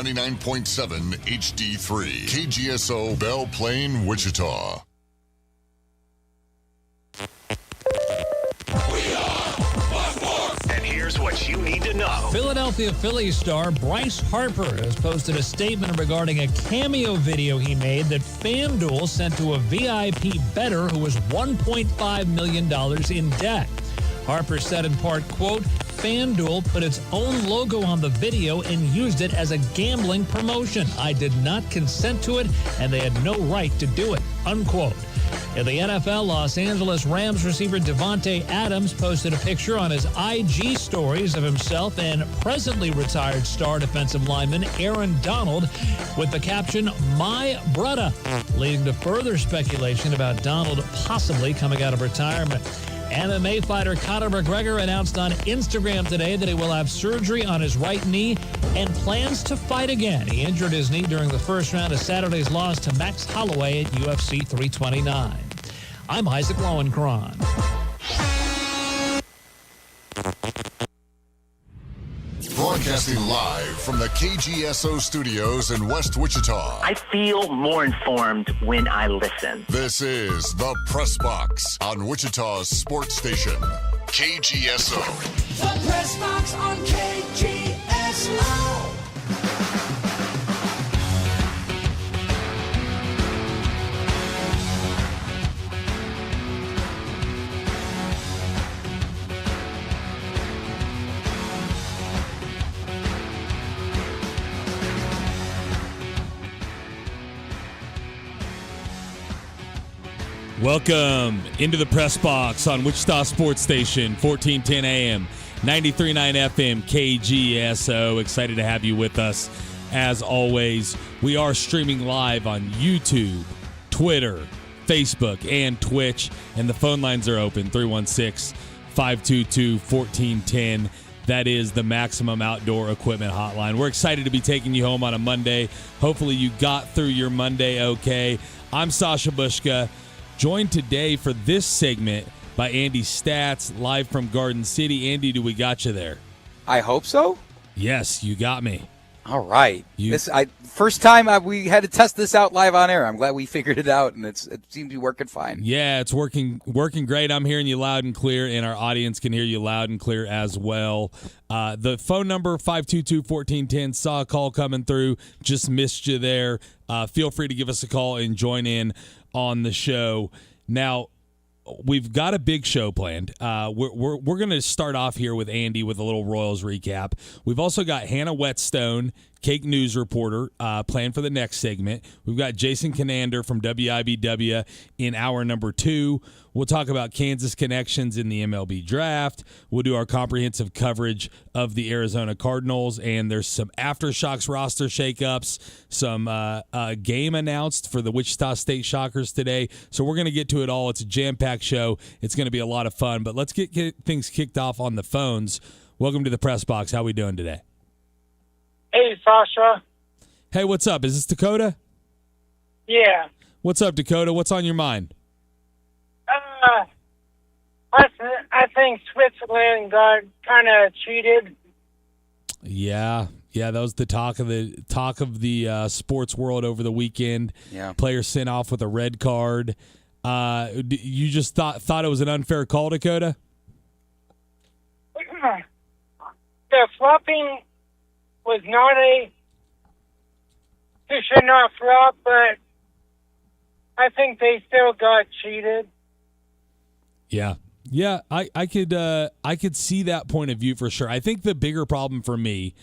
99.7 HD3. KGSO Belle Plaine, Wichita. And here's what you need to know. Philadelphia Phillies star Bryce Harper has posted a statement regarding a cameo video he made that FanDuel sent to a VIP bettor who was $1.5 million in debt. Harper said in part, quote, FanDuel put its own logo on the video and used it as a gambling promotion. I did not consent to it, and they had no right to do it, unquote. In the NFL, Los Angeles Rams receiver Devontae Adams posted a picture on his IG stories of himself and presently retired star defensive lineman Aaron Donald with the caption, "My brudda," leading to further speculation about Donald possibly coming out of retirement. MMA fighter Conor McGregor announced on Instagram today that he will have surgery on his right knee and plans to fight again. He injured his knee during the first round of Saturday's loss to Max Holloway at UFC 329. I'm Isaac Lowenkron. Broadcasting live from the KGSO studios in West Wichita. I feel more informed when I listen. This is the Press Box on Wichita's sports station, KGSO. The Press Box on KGSO. Welcome into the Press Box on Wichita Sports Station, 1410 AM, 93.9 FM, KGSO. Excited to have you with us. As always, we are streaming live on YouTube, Twitter, Facebook, and Twitch. And the phone lines are open, 316-522-1410. That is the Maximum Outdoor Equipment Hotline. We're excited to be taking you home on a Monday. Hopefully you got through your Monday okay. I'm Sasha Bushka. Joined today for this segment by Andy Stats, live from Garden City. Andy, do we got you there? I hope so. Yes, you got me. All right. First time we had to test this out live on air. I'm glad we figured it out, and it seems to be working fine. Yeah, it's working great. I'm hearing you loud and clear, and our audience can hear you loud and clear as well. The phone number, 522-1410, saw a call coming through, just missed you there. Feel free to give us a call and join in on the show. Now, we've got a big show planned. We're going to start off here with Andy with a little Royals recap. We've also got Hannah Whetstone, Cake News reporter, planned for the next segment. We've got Jason Kinander from WIBW in hour number 2. We'll talk about Kansas connections in the MLB draft. We'll do our comprehensive coverage of the Arizona Cardinals, and there's some Aftershocks roster shakeups, some game announced for the Wichita State Shockers today. So we're going to get to it all. It's a jam-packed show. It's going to be a lot of fun, but let's get things kicked off on the phones. Welcome to the Press Box. How we doing today? Hey, Sasha. Hey, what's up? Is this Dakota? Yeah. What's up, Dakota? What's on your mind? I think Switzerland got kind of cheated. Yeah, that was the talk of the sports world over the weekend. Yeah. Player sent off with a red card. You just thought it was an unfair call, Dakota? The flopping was not they should not flop, but I think they still got cheated. Yeah, I could see that point of view for sure. I think the bigger problem for me,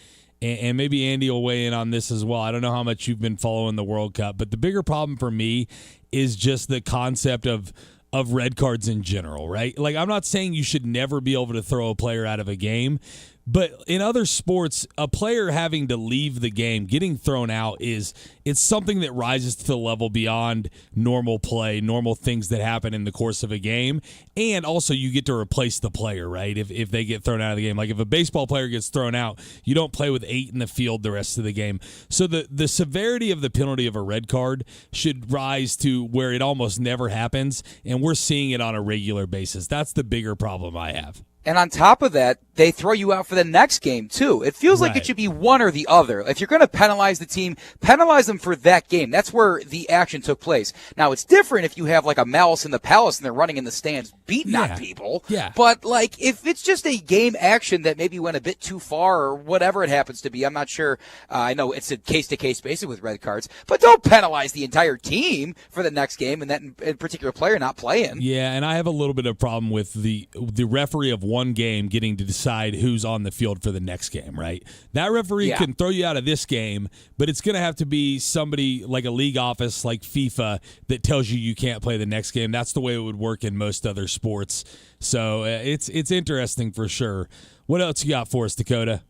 and maybe Andy will weigh in on this as well. I don't know how much you've been following the World Cup, but the bigger problem for me is just the concept of red cards in general, right? Like, I'm not saying you should never be able to throw a player out of a game, but in other sports, a player having to leave the game, getting thrown out, it's something that rises to the level beyond normal play, normal things that happen in the course of a game. And also you get to replace the player, right? If they get thrown out of the game. Like if a baseball player gets thrown out, you don't play with 8 in the field the rest of the game. So the severity of the penalty of a red card should rise to where it almost never happens, and we're seeing it on a regular basis. That's the bigger problem I have. And on top of that, they throw you out for the next game, too. It feels like it should be one or the other. If you're going to penalize the team, penalize them for that game. That's where the action took place. Now, it's different if you have like a Malice in the Palace and they're running in the stands beating on people. Yeah. But, like, if it's just a game action that maybe went a bit too far or whatever it happens to be, I'm not sure. I know it's a case-to-case basis with red cards, but don't penalize the entire team for the next game and that in particular player not playing. Yeah, and I have a little bit of problem with the referee of one game getting to decide who's on the field for the next game, right? That referee can throw you out of this game, but it's going to have to be somebody like a league office like FIFA that tells you can't play the next game. That's the way it would work in most other sports. So it's interesting for sure. What else you got for us, Dakota?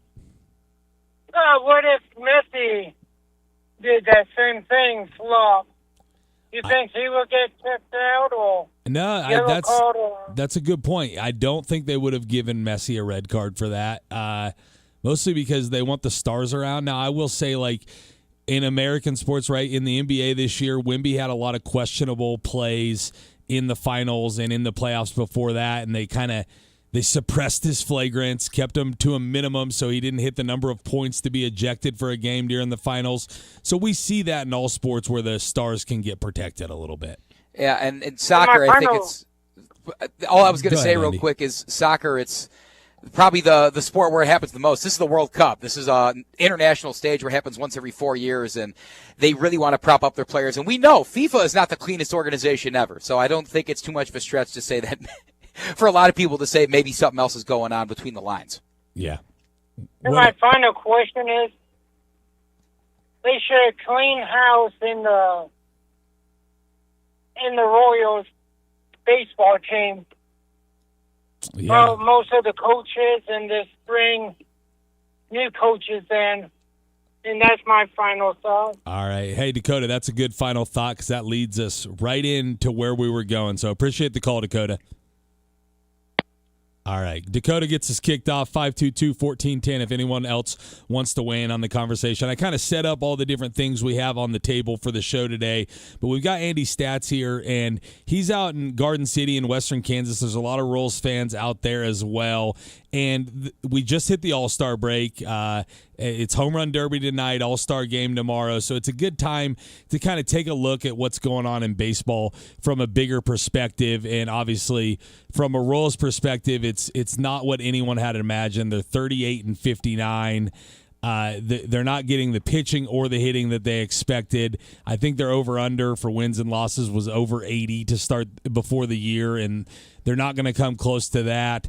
What if Messi did that same thing, flop? You think he will get kicked out or that's a good point. I don't think they would have given Messi a red card for that, mostly because they want the stars around. Now, I will say, like, in American sports, right, in the NBA this year, Wemby had a lot of questionable plays in the finals and in the playoffs before that, and they suppressed his flagrants, kept him to a minimum so he didn't hit the number of points to be ejected for a game during the finals. So we see that in all sports where the stars can get protected a little bit. Yeah, and in soccer, I think it's – all I was going to say real quick is soccer, it's probably the sport where it happens the most. This is the World Cup. This is an international stage where it happens once every 4 years, and they really want to prop up their players. And we know FIFA is not the cleanest organization ever, so I don't think it's too much of a stretch to say that – for a lot of people to say maybe something else is going on between the lines. Yeah. And my final question is, they should clean house in the Royals baseball team. Yeah. Most of the coaches and this bring new coaches in. And that's my final thought. All right. Hey, Dakota, that's a good final thought because that leads us right into where we were going. So appreciate the call, Dakota. All right. Dakota gets us kicked off, 522-1410, if anyone else wants to weigh in on the conversation. I kind of set up all the different things we have on the table for the show today, but we've got Andy Stats here, and he's out in Garden City in western Kansas. There's a lot of Royals fans out there as well, and we just hit the All-Star break. It's Home Run Derby tonight, All-Star game tomorrow, so it's a good time to kind of take a look at what's going on in baseball from a bigger perspective, and obviously from a Royals perspective, it's not what anyone had imagined. They're 38-59. They're not getting the pitching or the hitting that they expected. I think their over-under for wins and losses was over 80 to start before the year, and they're not going to come close to that.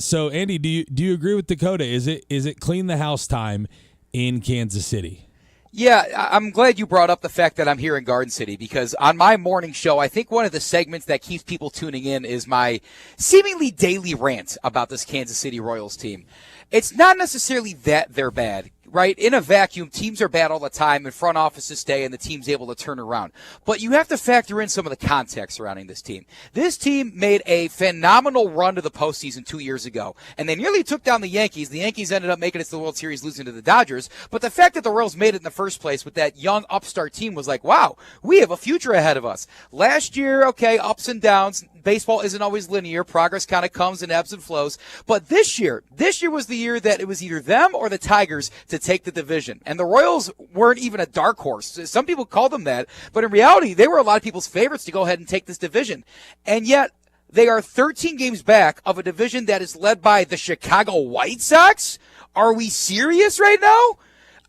So, Andy, do you agree with Dakota? Is it clean the house time in Kansas City? Yeah, I'm glad you brought up the fact that I'm here in Garden City because on my morning show, I think one of the segments that keeps people tuning in is my seemingly daily rant about this Kansas City Royals team. It's not necessarily that they're bad. Right? In a vacuum, teams are bad all the time, and front offices stay, and the team's able to turn around. But you have to factor in some of the context surrounding this team. This team made a phenomenal run to the postseason 2 years ago, and they nearly took down the Yankees. The Yankees ended up making it to the World Series, losing to the Dodgers. But the fact that the Royals made it in the first place with that young upstart team was like, wow, we have a future ahead of us. Last year, okay, ups and downs. Baseball isn't always linear. Progress kind of comes in ebbs and flows. But this year was the year that it was either them or the Tigers to take the division. And the Royals weren't even a dark horse. Some people called them that, but in reality, they were a lot of people's favorites to go ahead and take this division. And yet, they are 13 games back of a division that is led by the Chicago White Sox? Are we serious right now?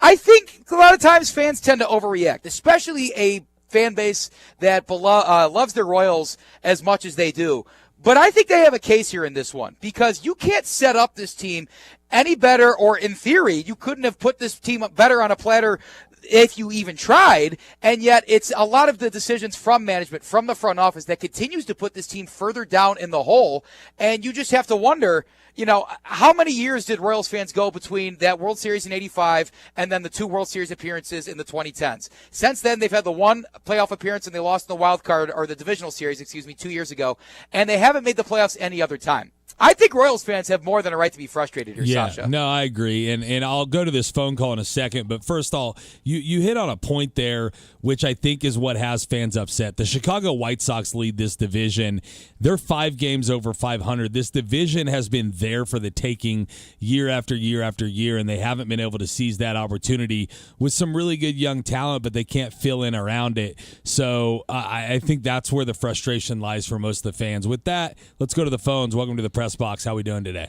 I think a lot of times fans tend to overreact, especially a fan base that loves their Royals as much as they do. But I think they have a case here in this one because you can't set up this team any better, or in theory, you couldn't have put this team up better on a platter if you even tried, and yet it's a lot of the decisions from management, from the front office, that continues to put this team further down in the hole, and you just have to wonder, you know, how many years did Royals fans go between that World Series in 85 and then the two World Series appearances in the 2010s? Since then, they've had the one playoff appearance and they lost in the wild card, or the divisional series, 2 years ago, and they haven't made the playoffs any other time. I think Royals fans have more than a right to be frustrated here, Sasha. No, I agree. And I'll go to this phone call in a second. But first of all, you hit on a point there, which I think is what has fans upset. The Chicago White Sox lead this division. They're 5 games over 500. This division has been there for the taking year after year after year, and they haven't been able to seize that opportunity with some really good young talent, but they can't fill in around it. So I think that's where the frustration lies for most of the fans. With that, let's go to the phones. Welcome to the Press Box. How we doing today?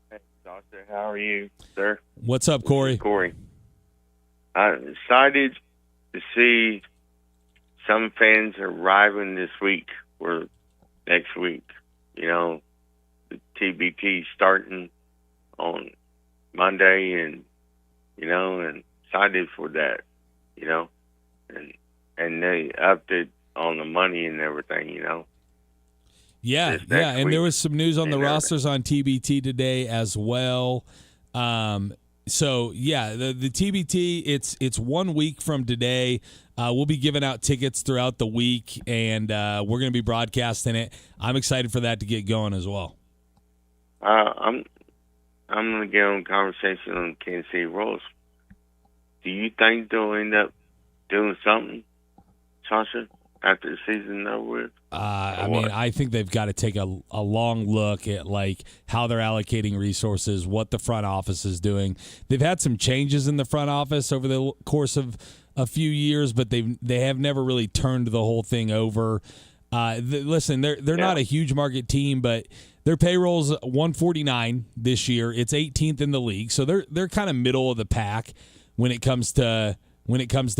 Hey, Doctor, how are you, sir? What's up, Corey? Corey. I'm excited to see some fans arriving this week or next week. You know, the TBT starting on Monday, and and excited for that. And they upped it on the money and everything. Yeah, and there was some news on the rosters on TBT today as well. So yeah, the TBT, it's 1 week from today. We'll be giving out tickets throughout the week, and we're going to be broadcasting it. I'm excited for that to get going as well. I'm going to get on conversation on Kansas City Royals. Do you think they'll end up doing something, Sasha, after the season over with? I think they've got to take a long look at like how they're allocating resources, what the front office is doing. They've had some changes in the front office over the course of a few years, but they have never really turned the whole thing over. Listen, they're not a huge market team, but their payroll's 149 this year. It's 18th in the league, so they're kind of middle of the pack when it comes to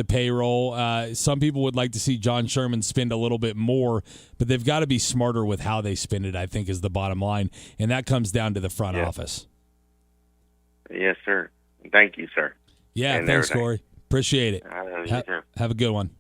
payroll. Some people would like to see John Sherman spend a little bit more, but they've got to be smarter with how they spend it, I think, is the bottom line. And that comes down to the front office. Yes, sir. Thank you, sir. Yeah, and thanks, Corey. Appreciate it. Have a good one.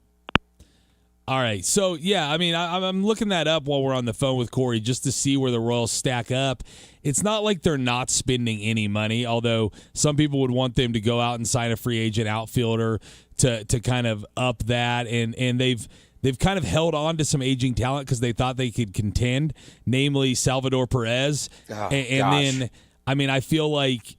All right. So, yeah, I mean, I'm looking that up while we're on the phone with Corey just to see where the Royals stack up. It's not like they're not spending any money, although some people would want them to go out and sign a free agent outfielder to kind of up that. And they've kind of held on to some aging talent because they thought they could contend, namely Salvador Perez. And then, I mean, I feel like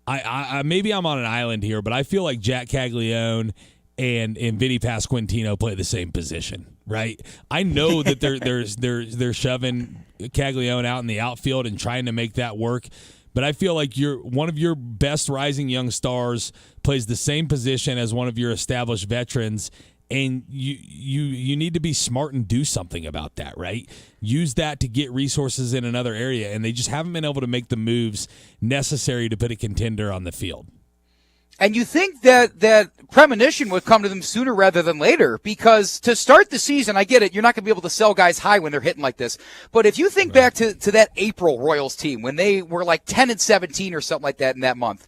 I maybe I'm on an island here, but I feel like Jack Caglione and Vinny Pasquantino play the same position, right? I know that they're shoving Caglione out in the outfield and trying to make that work, but I feel like one of your best rising young stars plays the same position as one of your established veterans, and you need to be smart and do something about that, right? Use that to get resources in another area, and they just haven't been able to make the moves necessary to put a contender on the field. And you think that premonition would come to them sooner rather than later, because to start the season, I get it, you're not going to be able to sell guys high when they're hitting like this. But if you think back to that April Royals team when they were like 10-17 or something like that in that month,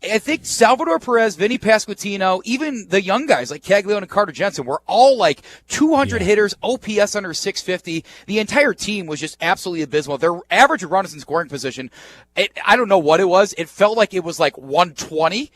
I think Salvador Perez, Vinny Pasquantino, even the young guys like Caglione and Carter Jensen were all like 200 hitters, OPS under 650. The entire team was just absolutely abysmal. Their average runners in scoring position, I don't know what it was. It felt like it was like 120.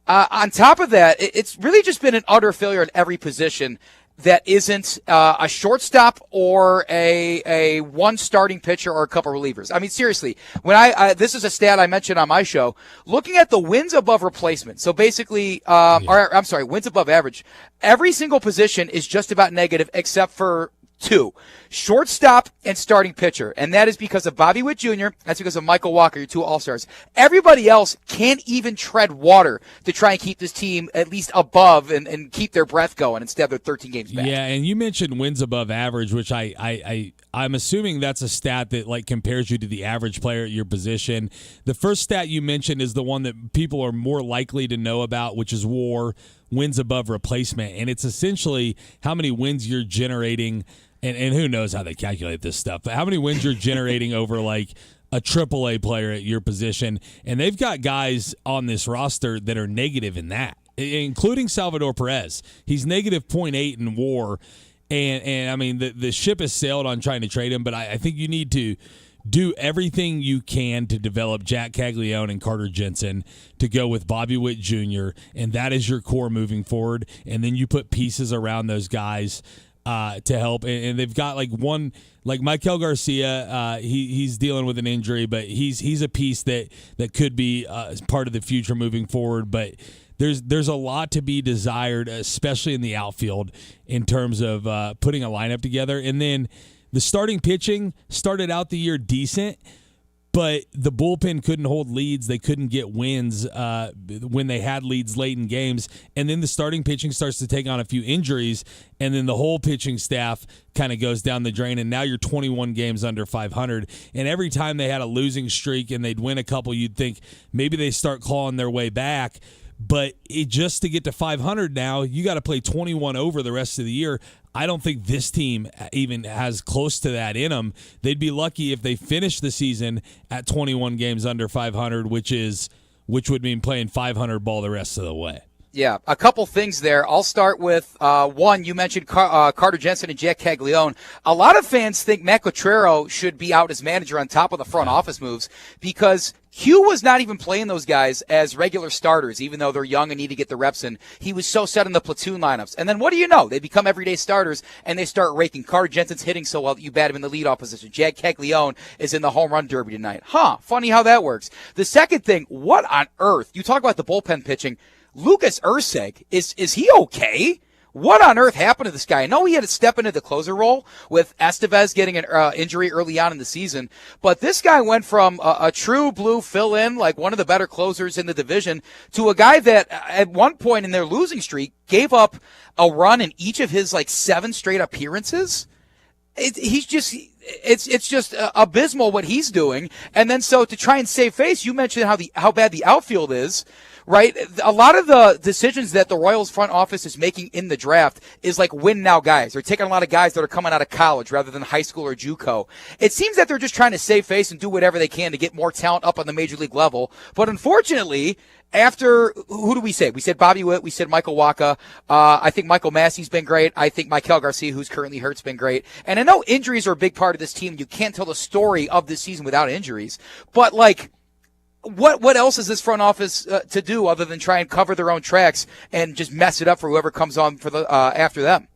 On top of that, it's really just been an utter failure at every position that isn't a shortstop or a one starting pitcher or a couple relievers. I mean, seriously, when this is a stat I mentioned on my show, looking at the wins above replacement. So basically, wins above average. Every single position is just about negative except for 2, shortstop and starting pitcher. And that is because of Bobby Witt Jr., that's because of Michael Walker, your 2 All-Stars. Everybody else can't even tread water to try and keep this team at least above and keep their breath going instead of their 13 games back. Yeah, and you mentioned wins above average, which I'm assuming that's a stat that like compares you to the average player at your position. The first stat you mentioned is the one that people are more likely to know about, which is WAR, wins above replacement. And it's essentially how many wins you're generating. And who knows how they calculate this stuff, but how many wins you're generating over like a AAA player at your position. And they've got guys on this roster that are negative in that, including Salvador Perez. He's negative 0.8 in WAR. And I mean, the ship has sailed on trying to trade him, but I think you need to do everything you can to develop Jack Caglione and Carter Jensen to go with Bobby Witt Jr., and that is your core moving forward. And then you put pieces around those guys to help, and they've got like Michael Garcia. He's dealing with an injury, but he's a piece that could be part of the future moving forward. But there's a lot to be desired, especially in the outfield, in terms of putting a lineup together. And then the starting pitching started out the year decent, but the bullpen couldn't hold leads. They couldn't get wins when they had leads late in games. And then the starting pitching starts to take on a few injuries, and then the whole pitching staff kind of goes down the drain, and now you're 21 games under 500. And every time they had a losing streak and they'd win a couple, you'd think maybe they start clawing their way back. But just to get to 500 now, you got to play 21 over the rest of the year. I don't think this team even has close to that in them. They'd be lucky if they finish the season at 21 games under 500, which would mean playing 500 ball the rest of the way. Yeah, a couple things there. I'll start with one. You mentioned Carter Jensen and Jack Caglione. A lot of fans think Matt Cotrero should be out as manager on top of the front office moves because Q was not even playing those guys as regular starters, even though they're young and need to get the reps in. He was so set in the platoon lineups. And then what do you know? They become everyday starters, and they start raking. Carter Jensen's hitting so well that you bat him in the leadoff position. Jack Caglione is in the home run derby tonight. Funny how that works. The second thing, what on earth? You talk about the bullpen pitching. Lucas Erceg, is he okay? What on earth happened to this guy? I know he had to step into the closer role with Estevez getting an injury early on in the season, but this guy went from a true blue fill-in, like one of the better closers in the division, to a guy that at one point in their losing streak gave up a run in each of his 7 straight appearances. It's just abysmal what he's doing. And then so to try and save face, you mentioned how bad the outfield is. Right? A lot of the decisions that the Royals front office is making in the draft is like win now guys. They're taking a lot of guys that are coming out of college rather than high school or JUCO. It seems that they're just trying to save face and do whatever they can to get more talent up on the major league level. But unfortunately, after, who do we say? We said Bobby Witt. We said Michael Wacha. I think Michael Massey's been great. I think Michael Garcia, who's currently hurt, has been great. And I know injuries are a big part of this team. You can't tell the story of this season without injuries. But what else is this front office to do other than try and cover their own tracks and just mess it up for whoever comes on for the after them?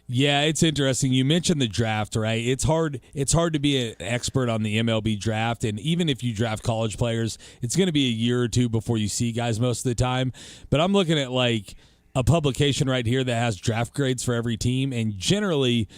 Yeah, it's interesting. You mentioned the draft, right? It's hard to be an expert on the MLB draft, and even if you draft college players, it's going to be a year or two before you see guys most of the time. But I'm looking at a publication right here that has draft grades for every team, and generally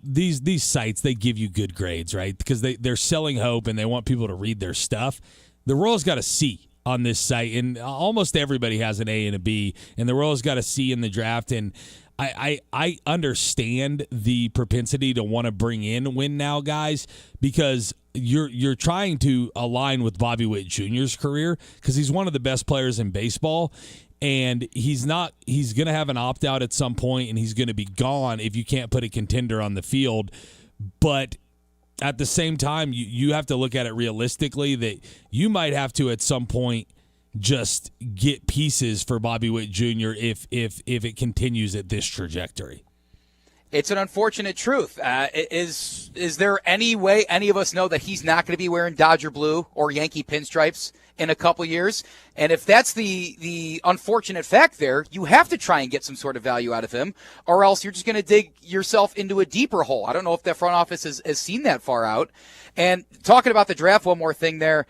these sites, they give you good grades, right? Because they're selling hope and they want people to read their stuff. The Royals got a C on this site, and almost everybody has an A and a B, and the Royals got a C in the draft. And I understand the propensity to want to bring in win now guys because you're trying to align with Bobby Witt Jr.'s career because he's one of the best players in baseball. And he's going to have an opt-out at some point, and he's going to be gone if you can't put a contender on the field. But at the same time, you have to look at it realistically that you might have to at some point just get pieces for Bobby Witt Jr. if it continues at this trajectory. It's an unfortunate truth. Is there any way any of us know that he's not going to be wearing Dodger blue or Yankee pinstripes in a couple years? And if that's the unfortunate fact there, you have to try and get some sort of value out of him, or else you're just going to dig yourself into a deeper hole. I don't know if that front office has seen that far out. And talking about the draft, one more thing there.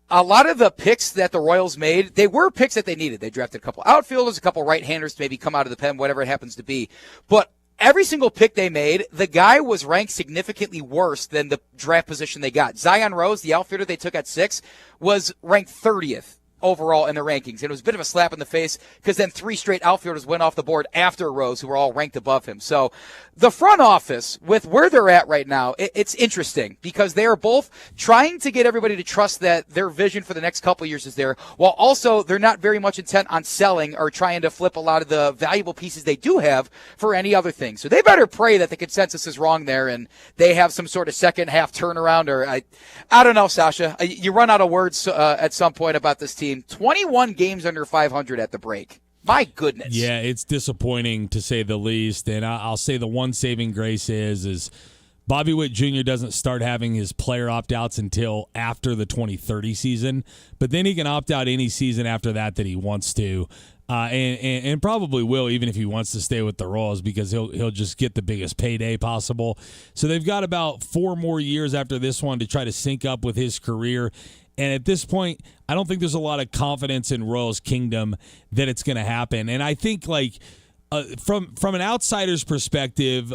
A lot of the picks that the Royals made, they were picks that they needed. They drafted a couple outfielders, a couple right-handers to maybe come out of the pen, whatever it happens to be. But every single pick they made, the guy was ranked significantly worse than the draft position they got. Zion Rose, the outfielder they took at 6, was ranked 30th overall in the rankings. And it was a bit of a slap in the face because then 3 straight outfielders went off the board after Rose, who were all ranked above him. So the front office, with where they're at right now, it's interesting because they are both trying to get everybody to trust that their vision for the next couple of years is there, while also they're not very much intent on selling or trying to flip a lot of the valuable pieces they do have for any other thing. So they better pray that the consensus is wrong there and they have some sort of second half turnaround. Or I don't know, Sasha. You run out of words at some point about this team. 21 games under 500 at the break. My goodness. Yeah, it's disappointing to say the least. And I'll say the one saving grace is Bobby Witt Jr. doesn't start having his player opt-outs until after the 2030 season. But then he can opt out any season after that he wants to. and probably will, even if he wants to stay with the Royals, because he'll just get the biggest payday possible. So they've got about 4 more years after this one to try to sync up with his career. And at this point, I don't think there's a lot of confidence in Royals Kingdom that it's going to happen. And I think from an outsider's perspective,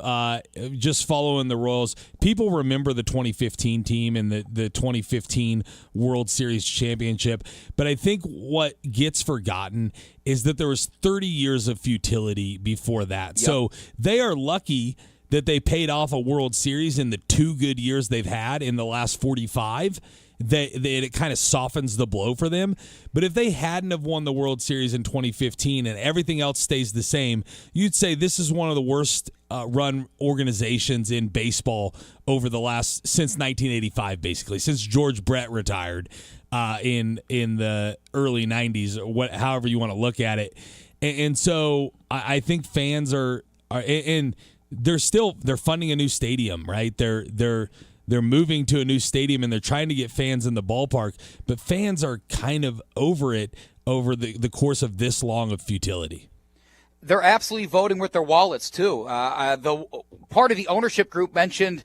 just following the Royals, people remember the 2015 team and the 2015 World Series championship. But I think what gets forgotten is that there was 30 years of futility before that. Yep. So they are lucky that they paid off a World Series in the 2 good years they've had in the last 45. That it kind of softens the blow for them. But if they hadn't have won the World Series in 2015 and everything else stays the same, you'd say this is one of the worst run organizations in baseball since 1985, basically, since George Brett retired in the early 90s, or however you want to look at it. And so I think fans are and they're funding a new stadium, right? They're moving to a new stadium, and they're trying to get fans in the ballpark. But fans are kind of over it over the course of this long of futility. They're absolutely voting with their wallets, too. The part of the ownership group mentioned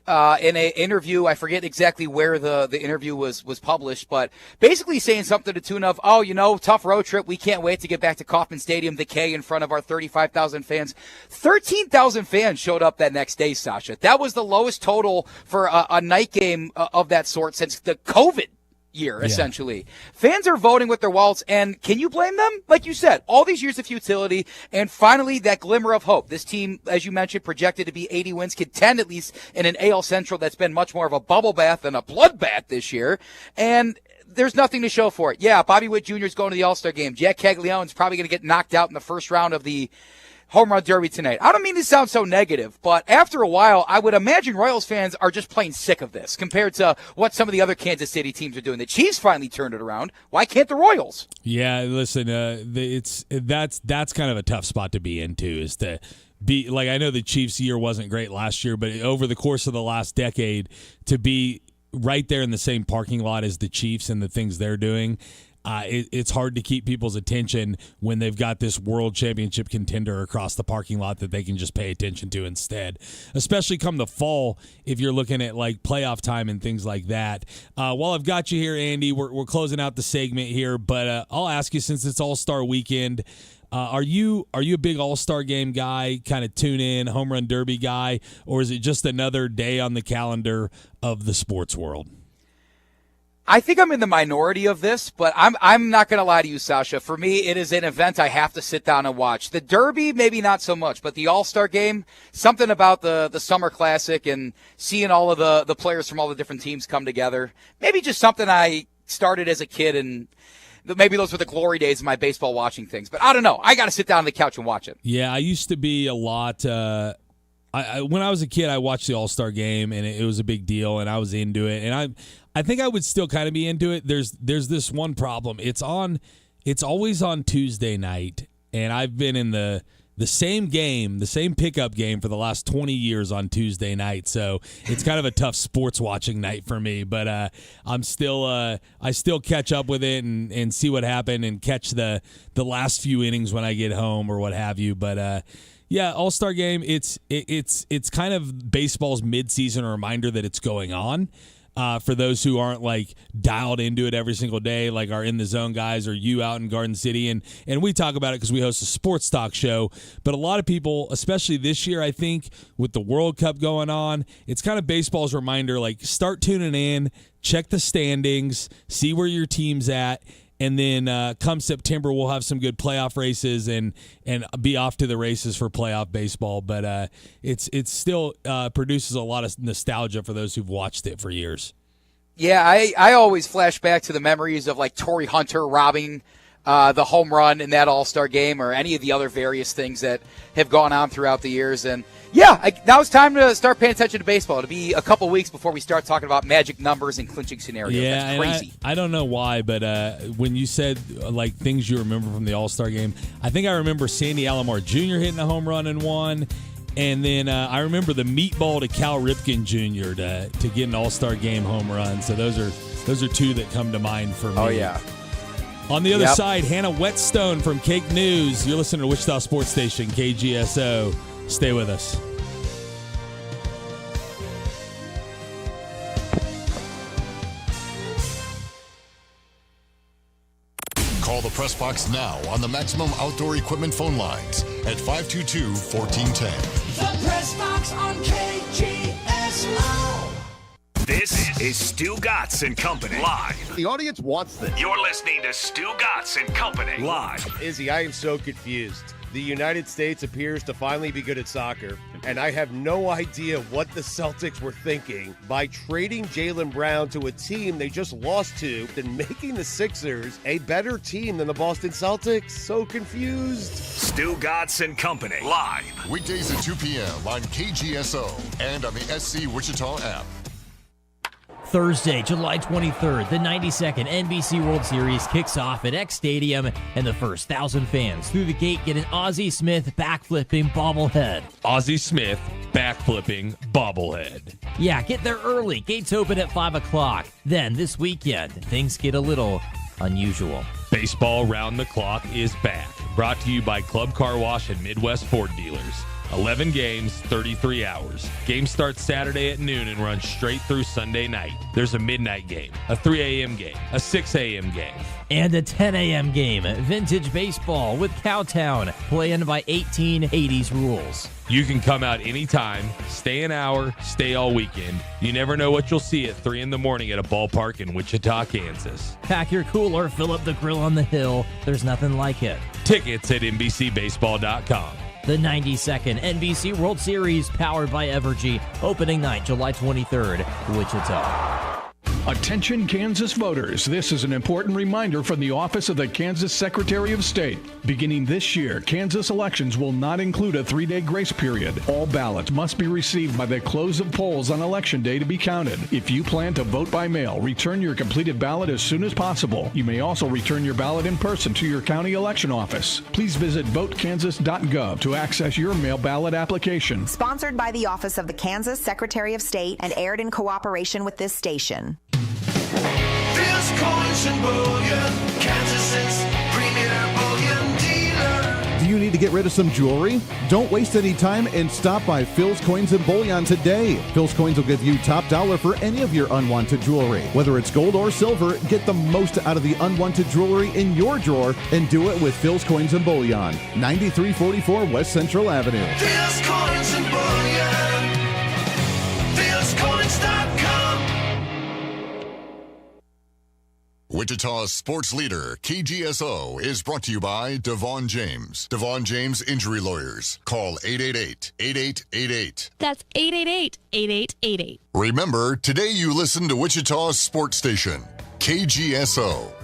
in an interview, I forget exactly where the interview was published, but basically saying something to the tune of, tough road trip. We can't wait to get back to Kauffman Stadium, the K, in front of our 35,000 fans. 13,000 fans showed up that next day, Sasha. That was the lowest total for a night game of that sort since the COVID year, essentially. Fans are voting with their wallets, and can you blame them? Like you said, all these years of futility, and finally that glimmer of hope. This team, as you mentioned, projected to be 80 wins, contend at least in an AL Central that's been much more of a bubble bath than a bloodbath this year, and there's nothing to show for it. Yeah, Bobby Witt Jr. is going to the All-Star game. Jack Caglianone's probably going to get knocked out in the first round of the Home Run Derby tonight. I don't mean to sound so negative, but after a while, I would imagine Royals fans are just plain sick of this compared to what some of the other Kansas City teams are doing. The Chiefs finally turned it around. Why can't the Royals? Yeah, listen, that's kind of a tough spot to be in, too, is to be like, I know the Chiefs' year wasn't great last year, but over the course of the last decade, to be right there in the same parking lot as the Chiefs and the things they're doing, it's hard to keep people's attention when they've got this world championship contender across the parking lot that they can just pay attention to instead, especially come the fall if you're looking at like playoff time and things like that. While I've got you here, Andy, we're closing out the segment here, but I'll ask you, since it's All-Star weekend, are you a big All-Star game guy, kind of tune in, home run derby guy, or is it just another day on the calendar of the sports world? I think I'm in the minority of this, but I'm not going to lie to you, Sasha. For me, it is an event I have to sit down and watch. The Derby, maybe not so much, but the All-Star Game, something about the Summer Classic and seeing all of the players from all the different teams come together. Maybe just something I started as a kid, and maybe those were the glory days of my baseball watching things. But I don't know. I got to sit down on the couch and watch it. Yeah, I used to be a lot when I was a kid, I watched the All-Star Game, and it was a big deal, and I was into it. And I think I would still kind of be into it. There's this one problem. It's always on Tuesday night, and I've been in the same game, the same pickup game for the last 20 years on Tuesday night. So it's kind of a tough sports watching night for me. But I still catch up with it and see what happened and catch the last few innings when I get home or what have you. But yeah, All-Star Game, it's kind of baseball's midseason reminder that it's going on. For those who aren't like dialed into it every single day, like our In the Zone guys or you out in Garden City. And we talk about it because we host a sports talk show. But a lot of people, especially this year, I think, with the World Cup going on, it's kind of baseball's reminder, like start tuning in, check the standings, see where your team's at. And then come September, we'll have some good playoff races and be off to the races for playoff baseball. But it's still produces a lot of nostalgia for those who've watched it for years. Yeah, I always flash back to the memories of like Torrey Hunter robbing the home run in that All-Star Game, or any of the other various things that have gone on throughout the years. And yeah, now it's time to start paying attention to baseball. It'll be a couple weeks before we start talking about magic numbers and clinching scenarios. Yeah, that's crazy. I don't know why, but when you said like things you remember from the All-Star Game, I think I remember Sandy Alomar Jr. hitting a home run in one. And then I remember the meatball to Cal Ripken Jr. to get an All-Star Game home run. So those are two that come to mind for me. Oh, yeah. On the other side, Hannah Whetstone from Cake News. You're listening to Wichita Sports Station, KGSO. Stay with us. Call the Press Box now on the Maximum Outdoor Equipment phone lines at 522-1410. The Press Box on KGSO. This is Stu Gatz and Company live. The audience wants this. You're listening to Stu Gatz and Company live. Izzy, I am so confused. The United States appears to finally be good at soccer, and I have no idea what the Celtics were thinking by trading Jaylen Brown to a team they just lost to and making the Sixers a better team than the Boston Celtics. So confused. Stu Gatz and Company live. Weekdays at 2 p.m. on KGSO and on the SC Wichita app. Thursday, July 23rd, the 92nd NBC World Series kicks off at X Stadium, and the first 1,000 fans through the gate get an Ozzie Smith backflipping bobblehead. Ozzie Smith backflipping bobblehead. Yeah, get there early. Gates open at 5 o'clock. Then, this weekend, things get a little unusual. Baseball Round the Clock is back. Brought to you by Club Car Wash and Midwest Ford Dealers. 11 games, 33 hours. Game starts Saturday at noon and runs straight through Sunday night. There's a midnight game, a 3 a.m. game, a 6 a.m. game, and a 10 a.m. game. Vintage baseball with Cowtown, playing by 1880s rules. You can come out anytime, stay an hour, stay all weekend. You never know what you'll see at 3 in the morning at a ballpark in Wichita, Kansas. Pack your cooler, fill up the grill on the hill. There's nothing like it. Tickets at NBCBaseball.com. The 92nd NBC World Series, powered by Evergy, opening night, July 23rd, Wichita. Attention Kansas voters, this is an important reminder from the Office of the Kansas Secretary of State. Beginning this year, Kansas elections will not include a 3-day grace period. All ballots must be received by the close of polls on Election Day to be counted. If you plan to vote by mail, return your completed ballot as soon as possible. You may also return your ballot in person to your county election office. Please visit votekansas.gov to access your mail ballot application. Sponsored by the Office of the Kansas Secretary of State and aired in cooperation with this station. Phil's Coins and Bullion, Kansas's premier bullion dealer. Do you need to get rid of some jewelry? Don't waste any time and stop by Phil's Coins and Bullion today. Phil's Coins will give you top dollar for any of your unwanted jewelry. Whether it's gold or silver, get the most out of the unwanted jewelry in your drawer and do it with Phil's Coins and Bullion, 9344 West Central Avenue. Phil's Coins and Bullion, philscoins.com. Wichita's sports leader, KGSO, is brought to you by Devon James. Devon James Injury Lawyers. Call 888-8888. That's 888-8888. Remember, today you listen to Wichita's sports station, KGSO.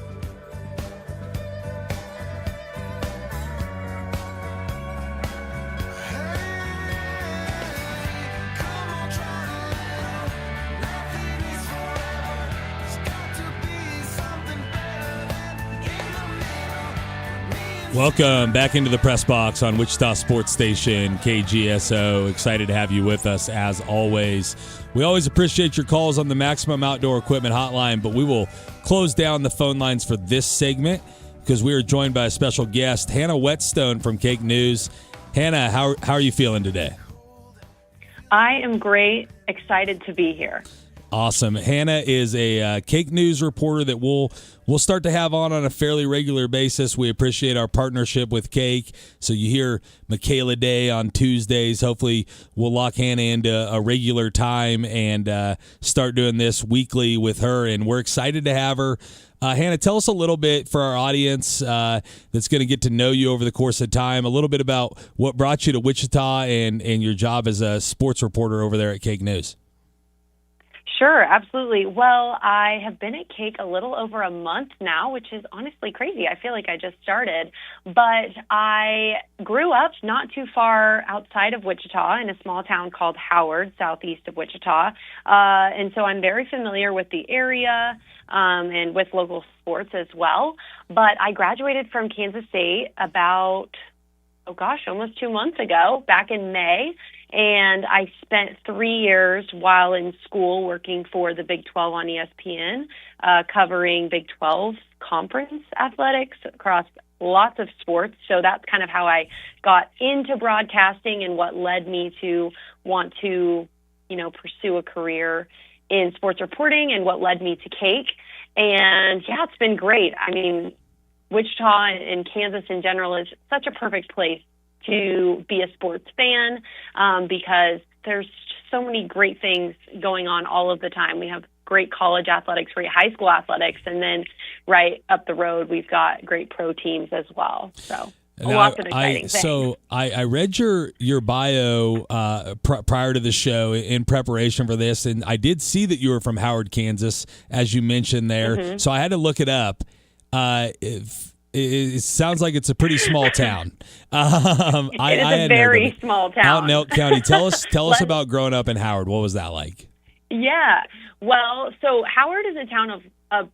Welcome back into the press box on Wichita Sports Station, KGSO. Excited to have you with us as always. We always appreciate your calls on the Maximum Outdoor Equipment Hotline, but we will close down the phone lines for this segment because we are joined by a special guest, Hannah Whetstone from Cake News. Hannah, how are you feeling today? I am great. Excited to be here. Awesome. Hannah is a Cake News reporter that we'll start to have on a fairly regular basis. We appreciate our partnership with Cake. So you hear Michaela Day on Tuesdays. Hopefully we'll lock Hannah into a regular time and start doing this weekly with her. And we're excited to have her. Hannah, tell us a little bit for our audience that's going to get to know you over the course of time, a little bit about what brought you to Wichita and your job as a sports reporter over there at Cake News. Sure, absolutely. Well, I have been at Cake a little over a month now, which is honestly crazy. I feel like I just started. But I grew up not too far outside of Wichita in a small town called Howard, southeast of Wichita. And so I'm very familiar with the area and with local sports as well. But I graduated from Kansas State about, almost 2 months ago, back in May. And I spent 3 years while in school working for the Big 12 on ESPN, covering Big 12 conference athletics across lots of sports. So that's kind of how I got into broadcasting and what led me to want to, pursue a career in sports reporting and what led me to Cake. And yeah, it's been great. I mean, Wichita and Kansas in general is such a perfect place to be a sports fan because there's so many great things going on all of the time. We have great college athletics, great high school athletics, and then right up the road, we've got great pro teams as well. So lots of exciting things. So I read your bio prior to the show in preparation for this, and I did see that you were from Howard, Kansas, as you mentioned there. Mm-hmm. So I had to look it up. It sounds like it's a pretty small town. It is a very small town. Out in Elk County. Tell us about growing up in Howard. What was that like? Yeah. Well, so Howard is a town of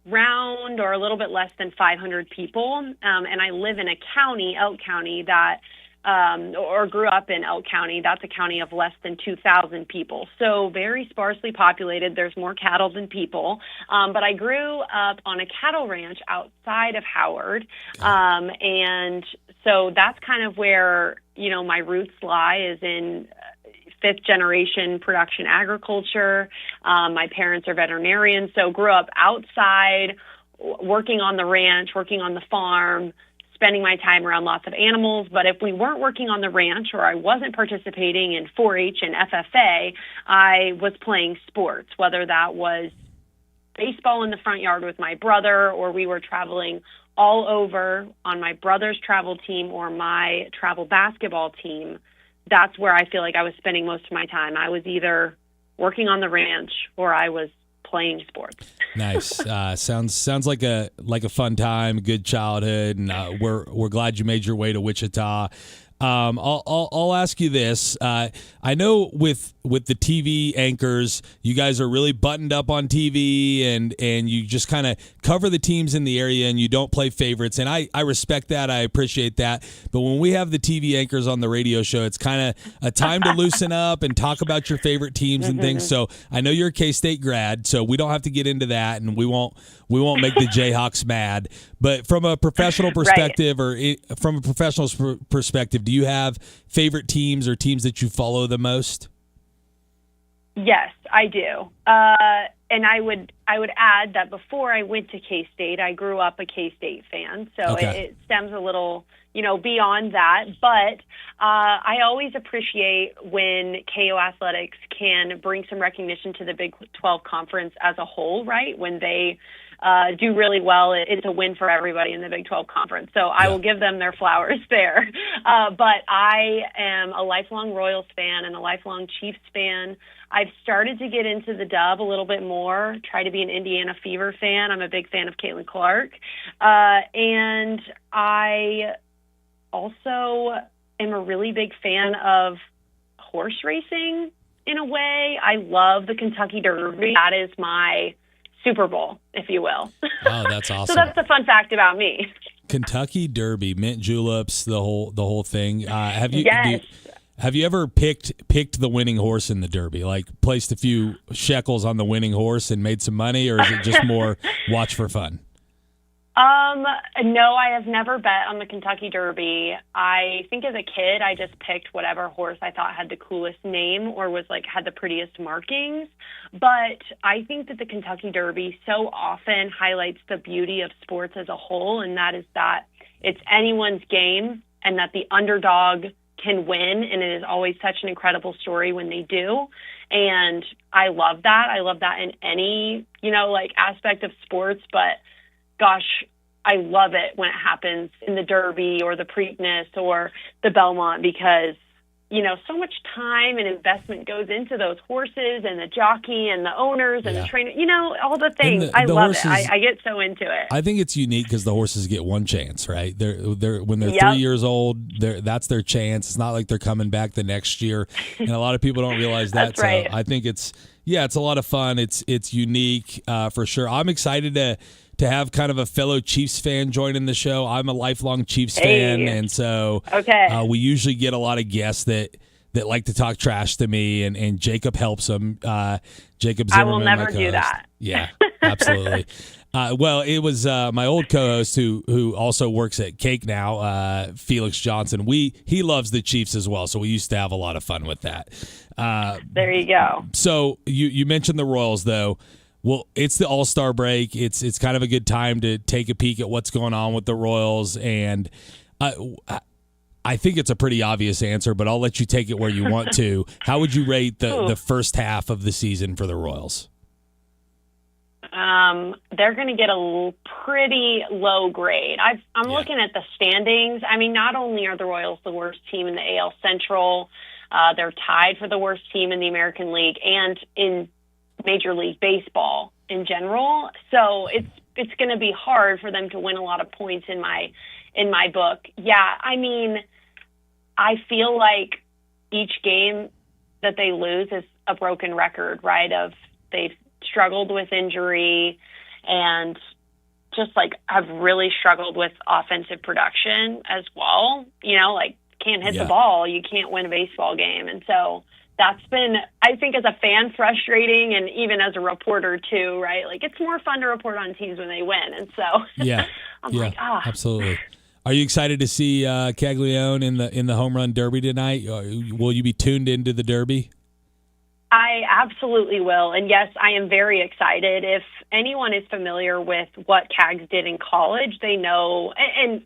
around or a little bit less than 500 people. And I live in a county, Elk County, that or grew up in Elk County. That's a county of less than 2,000 people. So very sparsely populated. There's more cattle than people. But I grew up on a cattle ranch outside of Howard. And so that's kind of where, my roots lie, is in fifth generation production agriculture. My parents are veterinarians, so grew up outside, working on the ranch, working on the farm, spending my time around lots of animals. But if we weren't working on the ranch or I wasn't participating in 4-H and FFA, I was playing sports, whether that was baseball in the front yard with my brother, or we were traveling all over on my brother's travel team or my travel basketball team. That's where I feel like I was spending most of my time. I was either working on the ranch or I was playing sports. Nice. Sounds like a fun time, good childhood, and we're glad you made your way to Wichita. I'll ask you this. I know with the TV anchors, you guys are really buttoned up on TV and you just kind of cover the teams in the area and you don't play favorites. And I respect that. I appreciate that. But when we have the TV anchors on the radio show, it's kind of a time to loosen up and talk about your favorite teams and things. So I know you're a K-State grad, so we don't have to get into that, and we won't make the Jayhawks mad. But from a professional perspective, from a professional perspective, do you have favorite teams or teams that you follow the most? Yes, I do. And I would add that before I went to K-State, I grew up a K-State fan. So it stems a little, beyond that. But I always appreciate when KO Athletics can bring some recognition to the Big 12 Conference as a whole, right? When they do really well, it's a win for everybody in the Big 12 Conference. So I will give them their flowers there. But I am a lifelong Royals fan and a lifelong Chiefs fan. I've started to get into the Dub a little bit more, try to be an Indiana Fever fan. I'm a big fan of Caitlin Clark. And I also am a really big fan of horse racing in a way. I love the Kentucky Derby. That is my Super Bowl, if you will. Oh, that's awesome. So that's the fun fact about me. Kentucky Derby, mint juleps, the whole thing. Yes. Have you ever picked the winning horse in the Derby? Like placed a few shekels on the winning horse and made some money, or is it just more watch for fun? No, I have never bet on the Kentucky Derby. I think as a kid, I just picked whatever horse I thought had the coolest name or was had the prettiest markings. But I think that the Kentucky Derby so often highlights the beauty of sports as a whole, and that is that it's anyone's game and that the underdog can win, and it is always such an incredible story when they do. And I love that. I love that in any, aspect of sports, but gosh, I love it when it happens in the Derby or the Preakness or the Belmont because, so much time and investment goes into those horses and the jockey and the owners and the trainer, all the things. I love it. I get so into it. I think it's unique because the horses get one chance, right? They're when they're 3 years old, that's their chance. It's not like they're coming back the next year. And a lot of people don't realize that. That's right. So I think it's a lot of fun. It's unique for sure. I'm excited to have kind of a fellow Chiefs fan joining the show. I'm a lifelong Chiefs fan, and so we usually get a lot of guests that like to talk trash to me, and Jacob helps them. Jacob Zimmerman, I will never do that. Yeah, absolutely. Well, it was my old co-host who also works at Cake now, Felix Johnson. He loves the Chiefs as well, so we used to have a lot of fun with that. There you go. So you mentioned the Royals, though. Well, it's the All-Star break. It's kind of a good time to take a peek at what's going on with the Royals, and I think it's a pretty obvious answer, but I'll let you take it where you want to. How would you rate the first half of the season for the Royals? They're going to get a pretty low grade. I'm looking at the standings. I mean, not only are the Royals the worst team in the AL Central, they're tied for the worst team in the American League and in Major League Baseball in general. So it's going to be hard for them to win a lot of points in my book. Yeah, I mean, I feel like each game that they lose is a broken record, right? They've struggled with injury and just like have really struggled with offensive production as well. You know, like can't hit the ball, you can't win a baseball game. And so that's been, I think, as a fan, frustrating, and even as a reporter too, right? Like it's more fun to report on teams when they win. And so I'm like, absolutely. Are you excited to see Caglione in the home run derby tonight? Will you be tuned into the derby? I absolutely will. And yes, I am very excited. If anyone is familiar with what Cags did in college, they know, and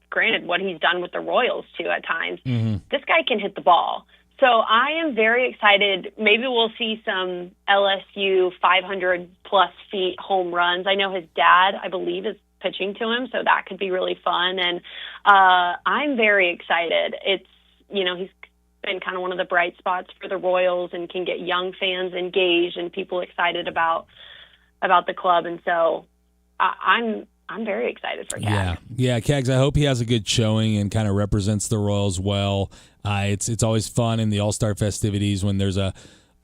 granted, what he's done with the Royals too at times, this guy can hit the ball. So I am very excited. Maybe we'll see some LSU 500-plus feet home runs. I know his dad, I believe, is pitching to him, so that could be really fun. And I'm very excited. It's, he's been kind of one of the bright spots for the Royals and can get young fans engaged and people excited about the club. And so I'm very excited for Cags. Yeah, Cags, I hope he has a good showing and kind of represents the Royals well. It's always fun in the All-Star festivities when there's a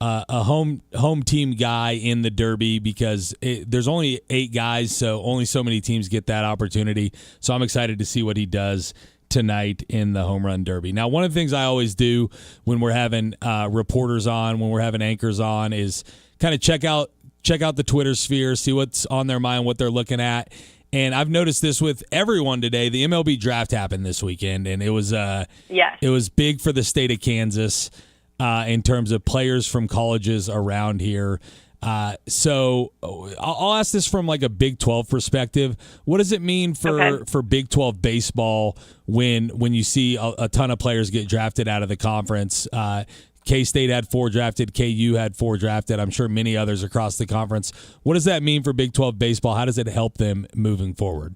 home team guy in the Derby because there's only 8 guys, so only so many teams get that opportunity. So I'm excited to see what he does tonight in the home run derby. Now, one of the things I always do when we're having reporters on, when we're having anchors on, is kind of check out the Twitter sphere, see what's on their mind, what they're looking at. And I've noticed this with everyone today. The MLB draft happened this weekend, and it was it was big for the state of Kansas in terms of players from colleges around here. So I'll ask this from like a Big 12 perspective. What does it mean for Big 12 baseball when you see a ton of players get drafted out of the conference? K-State had 4 drafted. KU had 4 drafted. I'm sure many others across the conference. What does that mean for Big 12 baseball? How does it help them moving forward?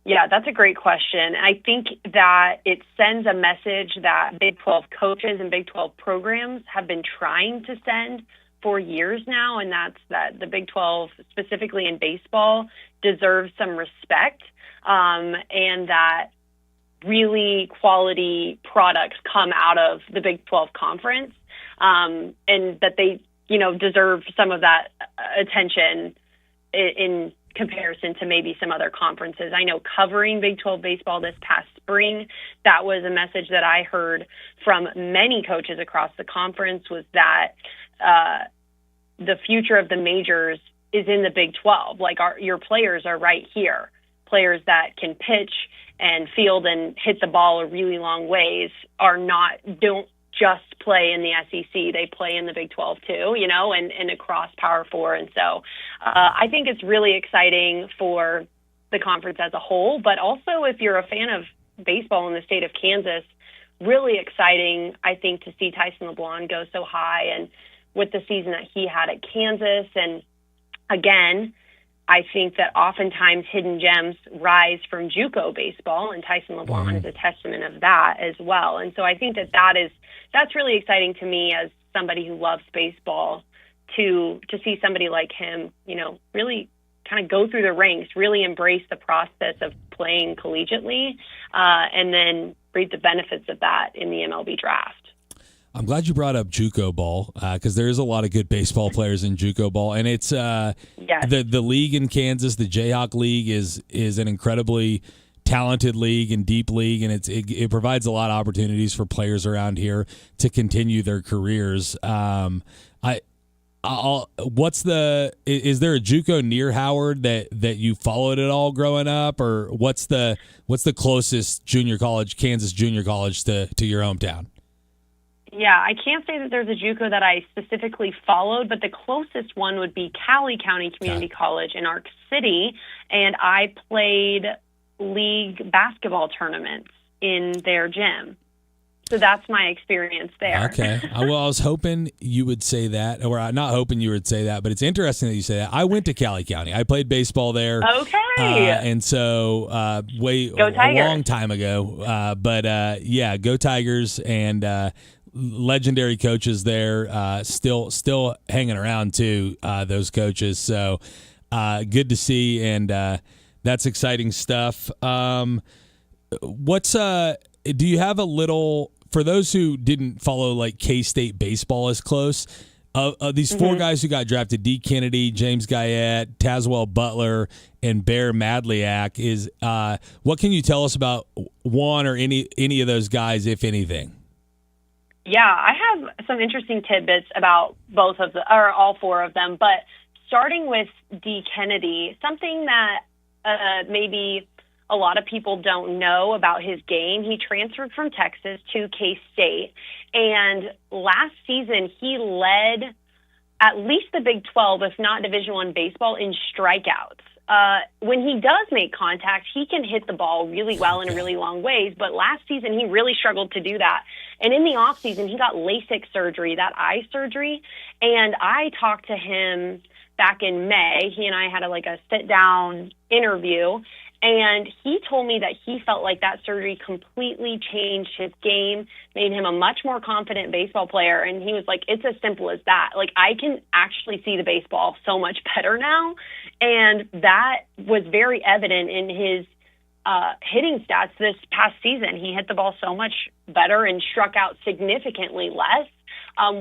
Yeah, that's a great question. I think that it sends a message that Big 12 coaches and Big 12 programs have been trying to send for years now, and that's that the Big 12, specifically in baseball, deserves some respect, and that really quality products come out of the Big 12 conference, and that they, deserve some of that attention in comparison to maybe some other conferences. I know covering Big 12 baseball this past spring, that was a message that I heard from many coaches across the conference was that the future of the majors is in the Big 12. Like your players are right here. Players that can pitch and field and hit the ball a really long ways don't just play in the SEC. They play in the Big 12 too, and across Power 4. And so I think it's really exciting for the conference as a whole, but also if you're a fan of baseball in the state of Kansas, really exciting, I think, to see Tyson LeBlanc go so high and with the season that he had at Kansas. And again, I think that oftentimes hidden gems rise from JUCO baseball, and Tyson LeBlanc is a testament of that as well. And so I think that's really exciting to me as somebody who loves baseball to see somebody like him, really kind of go through the ranks, really embrace the process of playing collegiately, and then reap the benefits of that in the MLB draft. I'm glad you brought up JUCO ball because there is a lot of good baseball players in JUCO ball, and it's the league in Kansas, the Jayhawk League, is an incredibly talented league and deep league, and it provides a lot of opportunities for players around here to continue their careers. Is there a JUCO near Howard that you followed at all growing up, or what's the closest Kansas junior college to your hometown? Yeah, I can't say that there's a JUCO that I specifically followed, but the closest one would be Cali County Community College in Arc City, and I played league basketball tournaments in their gym. So that's my experience there. Okay. Well, I was hoping you would say that, or not hoping you would say that, but it's interesting that you say that. I went to Cali County. I played baseball there. Okay. And so a long time ago. But yeah, go Tigers, and legendary coaches there, still hanging around too, those coaches. So good to see, and that's exciting stuff. Do you have a little, for those who didn't follow like K-State baseball as close, these four guys who got drafted, D. Kennedy, James Guyette, Tazewell Butler, and Bear Madliak, is what can you tell us about one or any of those guys, if anything? Yeah, I have some interesting tidbits about all four of them, but starting with D. Kennedy, something that maybe a lot of people don't know about his game. He transferred from Texas to K-State, and last season he led at least the Big 12, if not Division I baseball, in strikeouts. When he does make contact, he can hit the ball really well in really long ways, but last season he really struggled to do that. And in the offseason, he got LASIK surgery, that eye surgery, and I talked to him back in May. He and I had a sit-down interview, and he told me that he felt like that surgery completely changed his game, made him a much more confident baseball player. And he was like, it's as simple as that. Like, I can actually see the baseball so much better now. And that was very evident in his hitting stats this past season. He hit the ball so much better and struck out significantly less,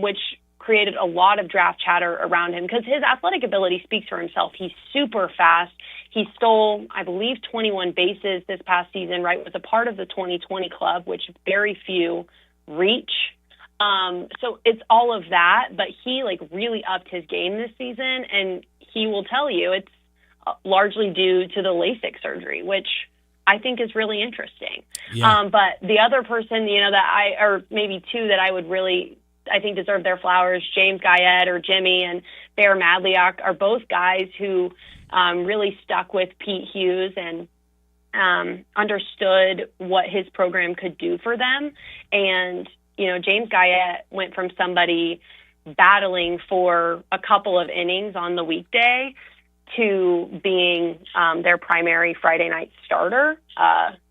which created a lot of draft chatter around him because his athletic ability speaks for himself. He's super fast. He stole, I believe, 21 bases this past season, right? Was a part of the 2020 club, which very few reach. So it's all of that, but he really upped his game this season, and he will tell you it's largely due to the LASIK surgery, which I think is really interesting. Yeah. But the other person, or maybe two that I think deserve their flowers, James Guyette or Jimmy and Bear Madliak, are both guys who really stuck with Pete Hughes and understood what his program could do for them. And, James Guyette went from somebody battling for a couple of innings on the weekday to being their primary Friday night starter,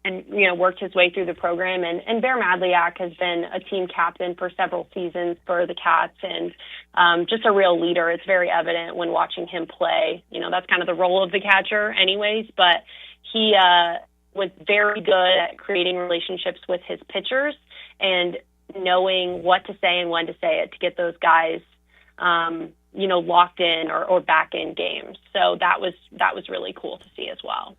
and worked his way through the program. And Bear Madliak has been a team captain for several seasons for the Cats, and just a real leader. It's very evident when watching him play. That's kind of the role of the catcher anyways, but he was very good at creating relationships with his pitchers and knowing what to say and when to say it to get those guys locked in or back in games. So that was really cool to see as well.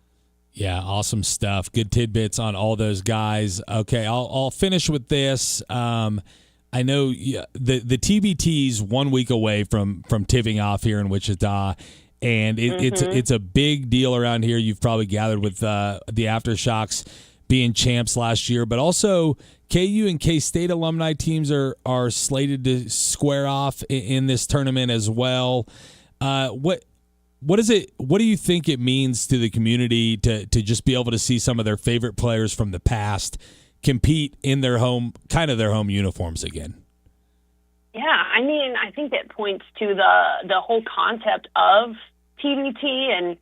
Yeah, awesome stuff. Good tidbits on all those guys. Okay, I'll finish with this. I know the TBT's 1 week away from tipping off here in Wichita, and it's a big deal around here. You've probably gathered with the Aftershocks being champs last year, but also KU and K-State alumni teams are slated to square off in this tournament as well. What do you think it means to the community to just be able to see some of their favorite players from the past compete in their home uniforms again? Yeah, I think that points to the whole concept of TBT, and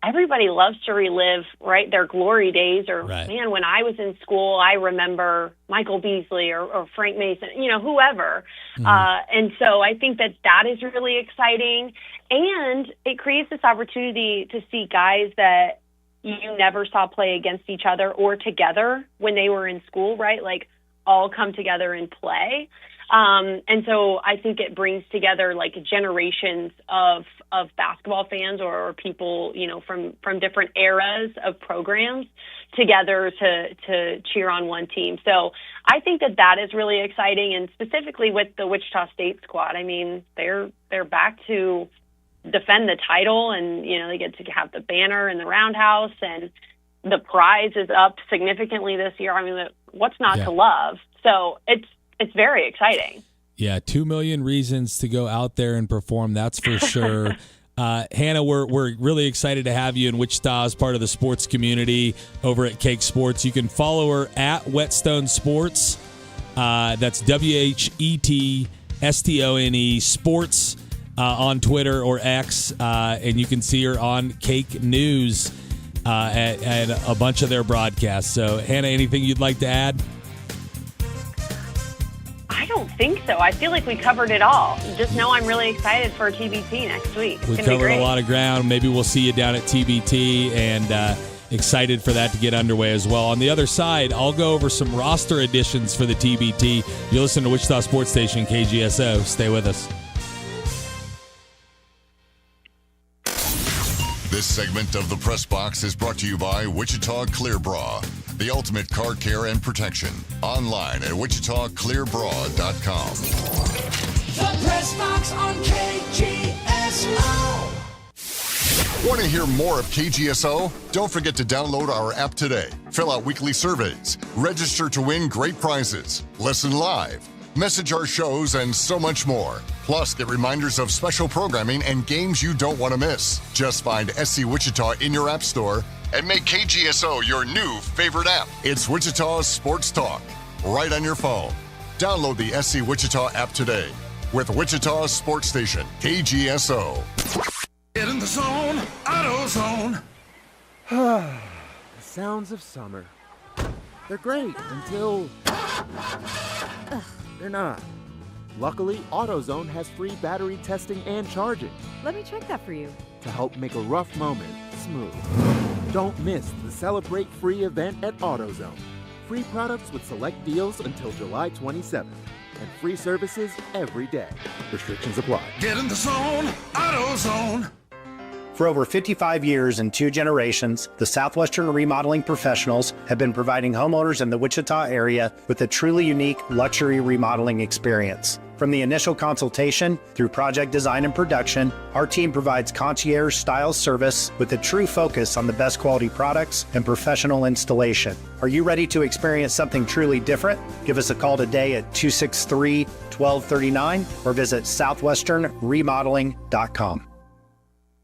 everybody loves to relive, right, their glory days. Or, man, when I was in school, I remember Michael Beasley or Frank Mason, whoever. And so I think that is really exciting. And it creates this opportunity to see guys that you never saw play against each other or together when they were in school, right? All come together and play. And so I think it brings together like generations of basketball fans or people, from different eras of programs together to cheer on one team. So I think that is really exciting, and specifically with the Wichita State squad. I mean, they're back to defend the title, and they get to have the banner in the roundhouse, and the prize is up significantly this year. I mean, what's not to love? So it's very exciting. Yeah, 2 million reasons to go out there and perform, that's for sure. Hannah, we're really excited to have you in Wichita as part of the sports community over at Cake Sports. You can follow her at Whetstone Sports. That's WHETSTONE Sports on Twitter or X. And you can see her on Cake News at a bunch of their broadcasts. So, Hannah, anything you'd like to add? I don't think so. I feel like we covered it all. Just know I'm really excited for TBT next week. We covered a lot of ground. Maybe we'll see you down at TBT, and excited for that to get underway as well. On the other side, I'll go over some roster additions for the TBT. You listen to Wichita Sports Station, KGSO. Stay with us. This segment of the Press Box is brought to you by Wichita Clear Bra, the ultimate car care and protection. Online at wichitaclearbra.com. The Press Box on KGSO. Want to hear more of KGSO? Don't forget to download our app today. Fill out weekly surveys, register to win great prizes, listen live, message our shows, and so much more. Plus, get reminders of special programming and games you don't want to miss. Just find SC Wichita in your app store and make KGSO your new favorite app. It's Wichita Sports Talk, right on your phone. Download the SC Wichita app today with Wichita Sports Station, KGSO. Get in the zone, AutoZone. The sounds of summer. They're great until they're not. Luckily, AutoZone has free battery testing and charging Let me check that for you. to help make a rough moment smooth. Don't miss the Celebrate Free event at AutoZone. Free products with select deals until July 27th. And free services every day. Restrictions apply. Get in the zone, AutoZone. For over 55 years and 2 generations, the Southwestern Remodeling Professionals have been providing homeowners in the Wichita area with a truly unique luxury remodeling experience. From the initial consultation through project design and production, our team provides concierge-style service with a true focus on the best quality products and professional installation. Are you ready to experience something truly different? Give us a call today at 263-1239 or visit southwesternremodeling.com.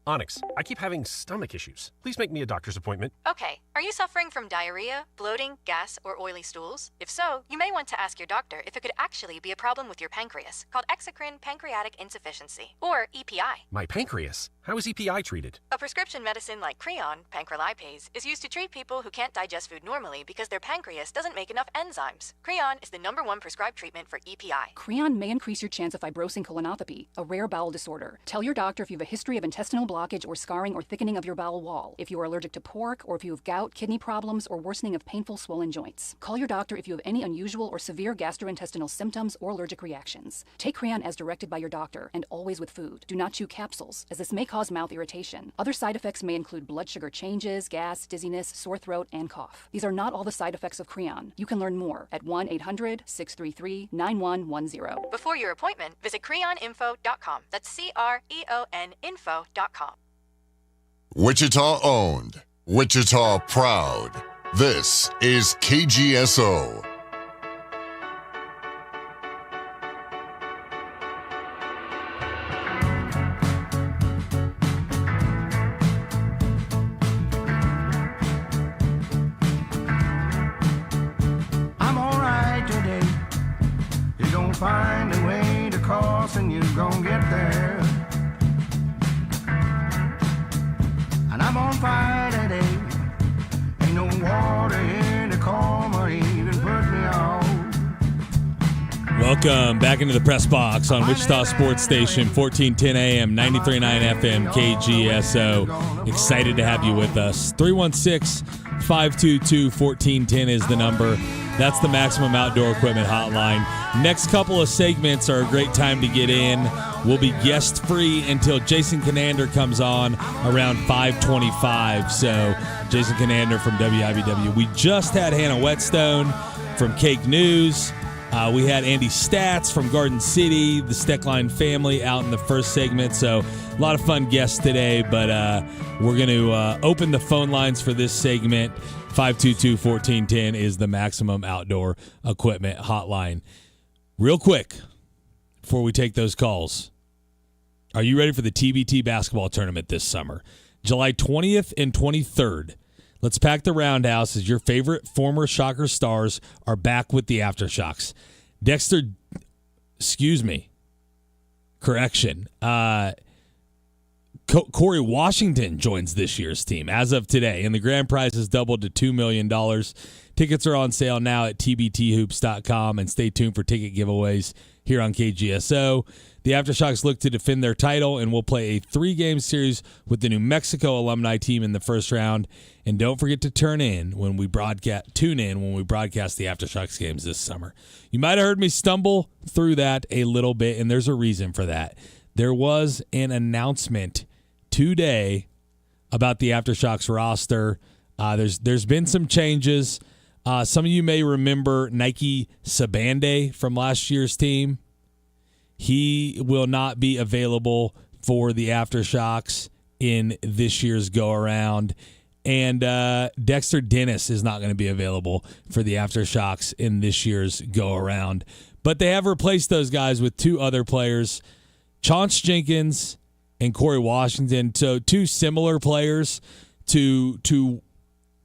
Onyx, I keep having stomach issues. Please make me a doctor's appointment. Okay, are you suffering from diarrhea, bloating, gas, or oily stools? If so, you may want to ask your doctor if it could actually be a problem with your pancreas, called exocrine pancreatic insufficiency, or EPI. My pancreas? How is EPI treated? A prescription medicine like Creon, pancrelipase, is used to treat people who can't digest food normally because their pancreas doesn't make enough enzymes. Creon is the #1 prescribed treatment for EPI. Creon may increase your chance of fibrosing colonopathy, a rare bowel disorder. Tell your doctor if you have a history of intestinal blockage or scarring or thickening of your bowel wall, if you are allergic to pork, or if you have gout, kidney problems, or worsening of painful swollen joints. Call your doctor if you have any unusual or severe gastrointestinal symptoms or allergic reactions. Take Creon as directed by your doctor, and always with food. Do not chew capsules, as this may cause mouth irritation. Other side effects may include blood sugar changes, gas, dizziness, sore throat, and cough. These are not all the side effects of Creon. You can learn more at 1-800-633-9110. Before your appointment, visit creoninfo.com. That's CREON info.com. Wichita owned, Wichita proud. This is KGSO. I'm alright today. You're gonna find a way to cross and you're gonna get there. And I'm on fire today. Ain't no water in the calm or even put me out. Welcome back into the Press Box on Wichita Sports Station, 1410 AM, 93.9 FM, KGSO. Excited to have you with us. 316-522-1410 is the number. That's the Maximum Outdoor Equipment Hotline. Next couple of segments are a great time to get in. We'll be guest-free until Jason Kinander comes on around 5:25. So Jason Kinander from WIBW. We just had Hannah Whetstone from Cake News. We had Andy Stats from Garden City, the Steckline family out in the first segment. So a lot of fun guests today, but we're going to open the phone lines for this segment. 522-1410 is the Maximum Outdoor Equipment Hotline. Real quick, before we take those calls, are you ready for the TBT basketball tournament this summer? July 20th and 23rd. Let's pack the roundhouse as your favorite former Shocker stars are back with the Aftershocks. Corey Washington joins this year's team as of today, and the grand prize has doubled to $2 million. Tickets are on sale now at tbthoops.com, and stay tuned for ticket giveaways here on KGSO. The Aftershocks look to defend their title and will play a 3-game series with the New Mexico alumni team in the first round. And don't forget to tune in when we broadcast the Aftershocks games this summer. You might have heard me stumble through that a little bit, and there's a reason for that. There was an announcement today about the Aftershocks roster. There's been some changes. Some of you may remember Nike Sabande from last year's team. He will not be available for the Aftershocks in this year's go-around. And Dexter Dennis is not going to be available for the Aftershocks in this year's go-around. But they have replaced those guys with 2 other players, Chauncey Jenkins and Corey Washington. So 2 similar players to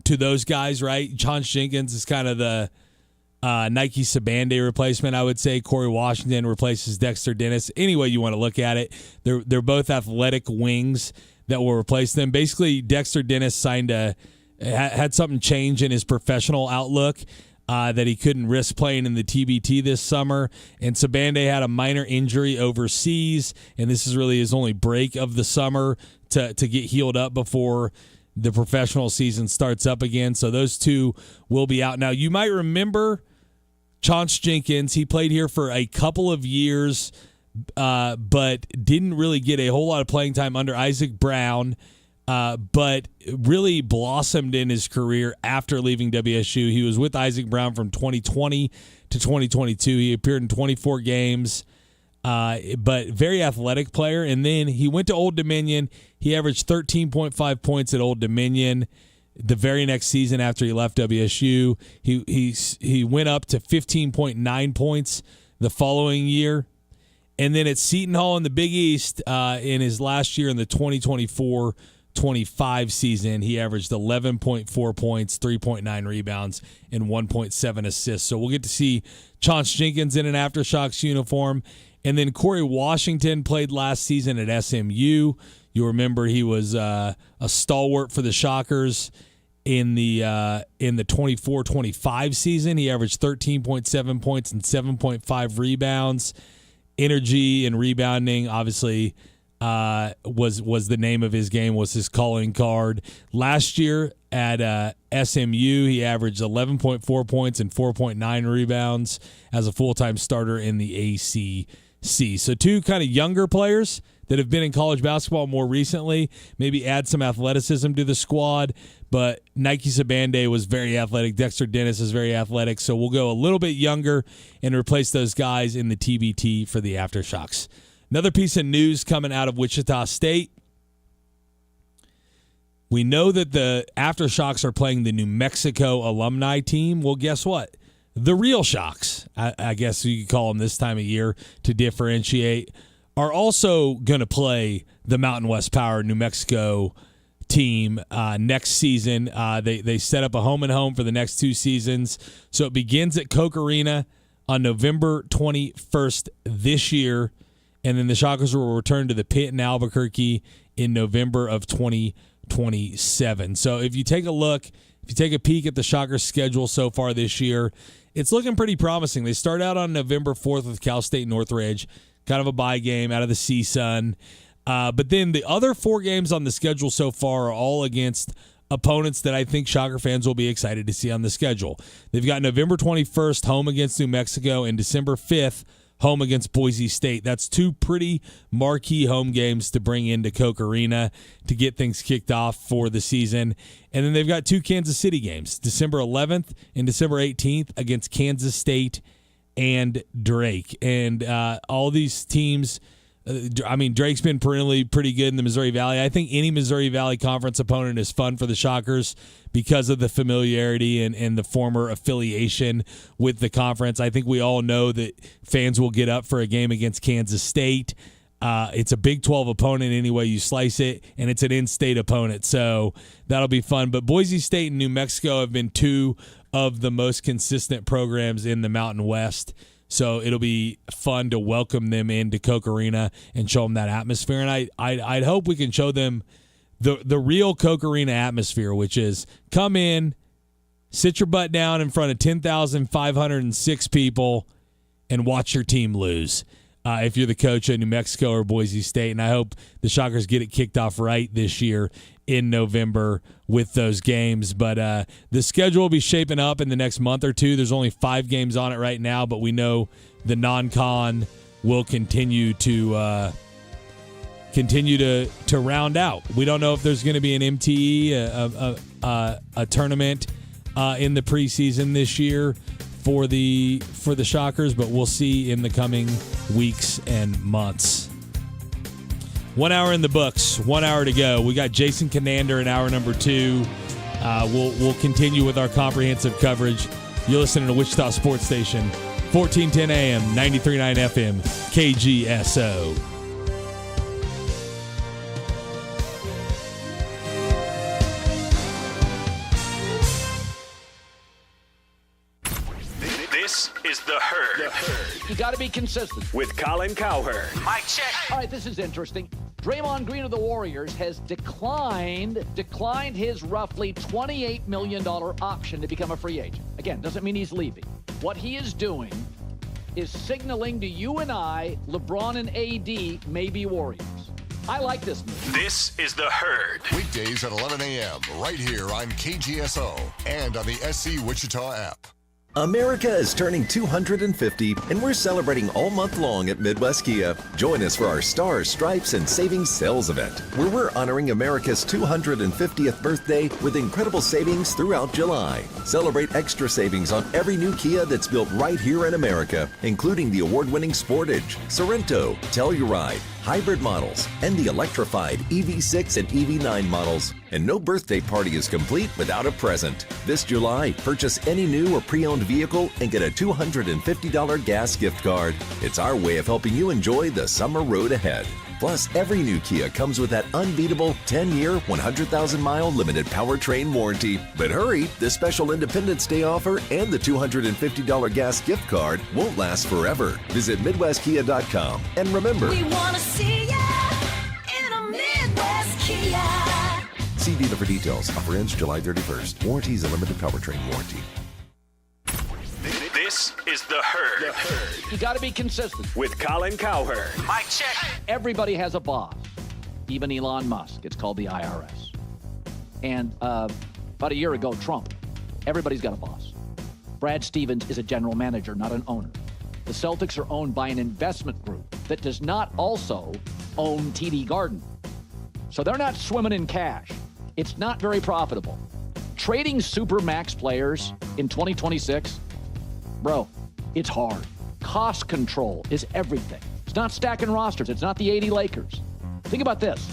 those guys, right? Chauncey Jenkins is kind of the Nike Sabande replacement, I would say. Corey Washington replaces Dexter Dennis. Any way you want to look at it, they're both athletic wings that will replace them. Basically, Dexter Dennis had something change in his professional outlook that he couldn't risk playing in the TBT this summer. And Sabande had a minor injury overseas, and this is really his only break of the summer to get healed up before the professional season starts up again. So those 2 will be out. Now, you might remember Chauncey Jenkins. He played here for a couple of years, but didn't really get a whole lot of playing time under Isaac Brown, but really blossomed in his career after leaving WSU. He was with Isaac Brown from 2020 to 2022. He appeared in 24 games, but very athletic player. And then he went to Old Dominion. He averaged 13.5 points at Old Dominion. The very next season after he left WSU, he went up to 15.9 points the following year. And then at Seton Hall in the Big East, in his last year in the 2024-25 season, he averaged 11.4 points, 3.9 rebounds, and 1.7 assists. So we'll get to see Chauncey Jenkins in an Aftershocks uniform. And then Corey Washington played last season at SMU. You remember he was a stalwart for the Shockers in the 24-25 season. He averaged 13.7 points and 7.5 rebounds. Energy and rebounding, obviously, was the name of his game, was his calling card. Last year at SMU, he averaged 11.4 points and 4.9 rebounds as a full-time starter in the ACC. So 2 kind of younger players that have been in college basketball more recently, maybe add some athleticism to the squad. But Nike Sabande was very athletic. Dexter Dennis is very athletic. So we'll go a little bit younger and replace those guys in the TBT for the Aftershocks. Another piece of news coming out of Wichita State. We know that the Aftershocks are playing the New Mexico alumni team. Well, guess what? The real Shocks, I guess you could call them this time of year to differentiate, are also going to play the Mountain West Power New Mexico team next season. They set up a home and home for the next 2 seasons. So it begins at Coke Arena on November 21st this year, and then the Shockers will return to the Pit in Albuquerque in November of 2027. So if you take a peek at the Shockers schedule so far this year, it's looking pretty promising. They start out on November 4th with Cal State Northridge, kind of a bye game out of the CSUN. But then the other 4 games on the schedule so far are all against opponents that I think Shocker fans will be excited to see on the schedule. They've got November 21st home against New Mexico and December 5th home against Boise State. That's two pretty marquee home games to bring into Koch Arena to get things kicked off for the season. And then they've got two Kansas City games, December 11th and December 18th against Kansas State and Drake. And all these teams, Drake's been perennially pretty good in the Missouri Valley. I think any Missouri Valley Conference opponent is fun for the Shockers because of the familiarity and the former affiliation with the conference. I think we all know that fans will get up for a game against Kansas State. It's a Big 12 opponent any way you slice it, and it's an in-state opponent, so that'll be fun. But Boise State and New Mexico have been two of the most consistent programs in the Mountain West. So it'll be fun to welcome them into Koch Arena and show them that atmosphere. And I'd hope we can show them the real Koch Arena atmosphere, which is come in, sit your butt down in front of 10,506 people, and watch your team lose. If you're the coach of New Mexico or Boise State. And I hope the Shockers get it kicked off right this year in November with those games. But the schedule will be shaping up in the next month or two. There's only 5 games on it right now, but we know the non-con will continue to round out. We don't know if there's going to be an MTE, a tournament in the preseason this year for the Shockers, but we'll see in the coming weeks and months. 1 hour in the books, 1 hour to go. We got Jason Kinander in hour number 2. We'll continue with our comprehensive coverage. You're listening to Wichita Sports Station, 1410 AM, 93.9 FM, KGSO. This is The Herd. You got to be consistent. With Colin Cowherd. Mic check. All right, this is interesting. Draymond Green of the Warriors has declined his roughly $28 million option to become a free agent. Again, doesn't mean he's leaving. What he is doing is signaling to you and I, LeBron and AD may be Warriors. I like this move. This is The Herd. Weekdays at 11 a.m. right here on KGSO and on the SC Wichita app. America is turning 250, and we're celebrating all month long at Midwest Kia. Join us for our Stars, Stripes, and Savings Sales event, where we're honoring America's 250th birthday with incredible savings throughout July. Celebrate extra savings on every new Kia that's built right here in America, including the award-winning Sportage, Sorento, Telluride, hybrid models, and the electrified EV6 and EV9 models. And no birthday party is complete without a present. This July, purchase any new or pre-owned vehicle and get a $250 gas gift card. It's our way of helping you enjoy the summer road ahead. Plus, every new Kia comes with that unbeatable 10-year, 100,000-mile limited powertrain warranty. But hurry, this special Independence Day offer and the $250 gas gift card won't last forever. Visit MidwestKia.com. And remember, we want to see ya in a Midwest Kia. See dealer for details. Offer ends July 31st. Warranty is a limited powertrain warranty. This is The Herd. You got to be consistent. With Colin Cowherd. Mic check. Everybody has a boss. Even Elon Musk. It's called the IRS. And about a year ago, Trump. Everybody's got a boss. Brad Stevens is a general manager, not an owner. The Celtics are owned by an investment group that does not also own TD Garden. So they're not swimming in cash. It's not very profitable. Trading Supermax players in 2026, bro, it's hard. Cost control is everything. It's not stacking rosters. It's not the 80 Lakers. Think about this.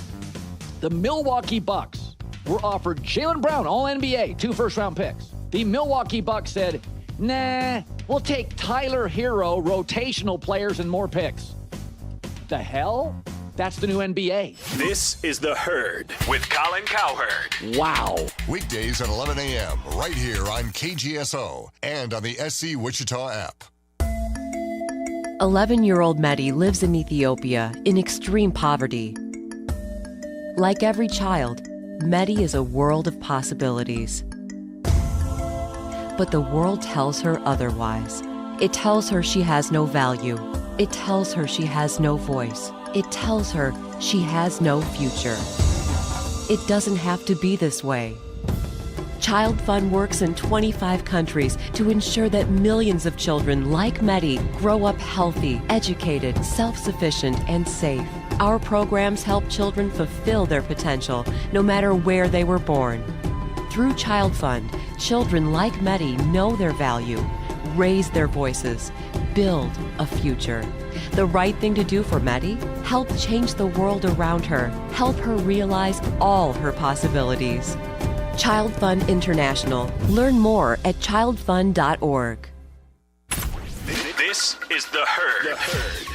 The Milwaukee Bucks were offered Jaylen Brown, All-NBA, 2 first-round picks. The Milwaukee Bucks said, nah, we'll take Tyler Hero, rotational players, and more picks. The hell? That's the new NBA. This is The Herd with Colin Cowherd. Wow. Weekdays at 11 a.m. right here on KGSO and on the SC Wichita app. 11-year-old Mehdi lives in Ethiopia in extreme poverty. Like every child, Mehdi is a world of possibilities. But the world tells her otherwise. It tells her she has no value. It tells her she has no voice. It tells her she has no future. It doesn't have to be this way. Child Fund works in 25 countries to ensure that millions of children like Mehdi grow up healthy, educated, self-sufficient, and safe. Our programs help children fulfill their potential, no matter where they were born. Through Child Fund, children like Mehdi know their value, raise their voices, build a future. The right thing to do for Mehdi? Help change the world around her. Help her realize all her possibilities. Child Fund International. Learn more at childfund.org. This is The Herd.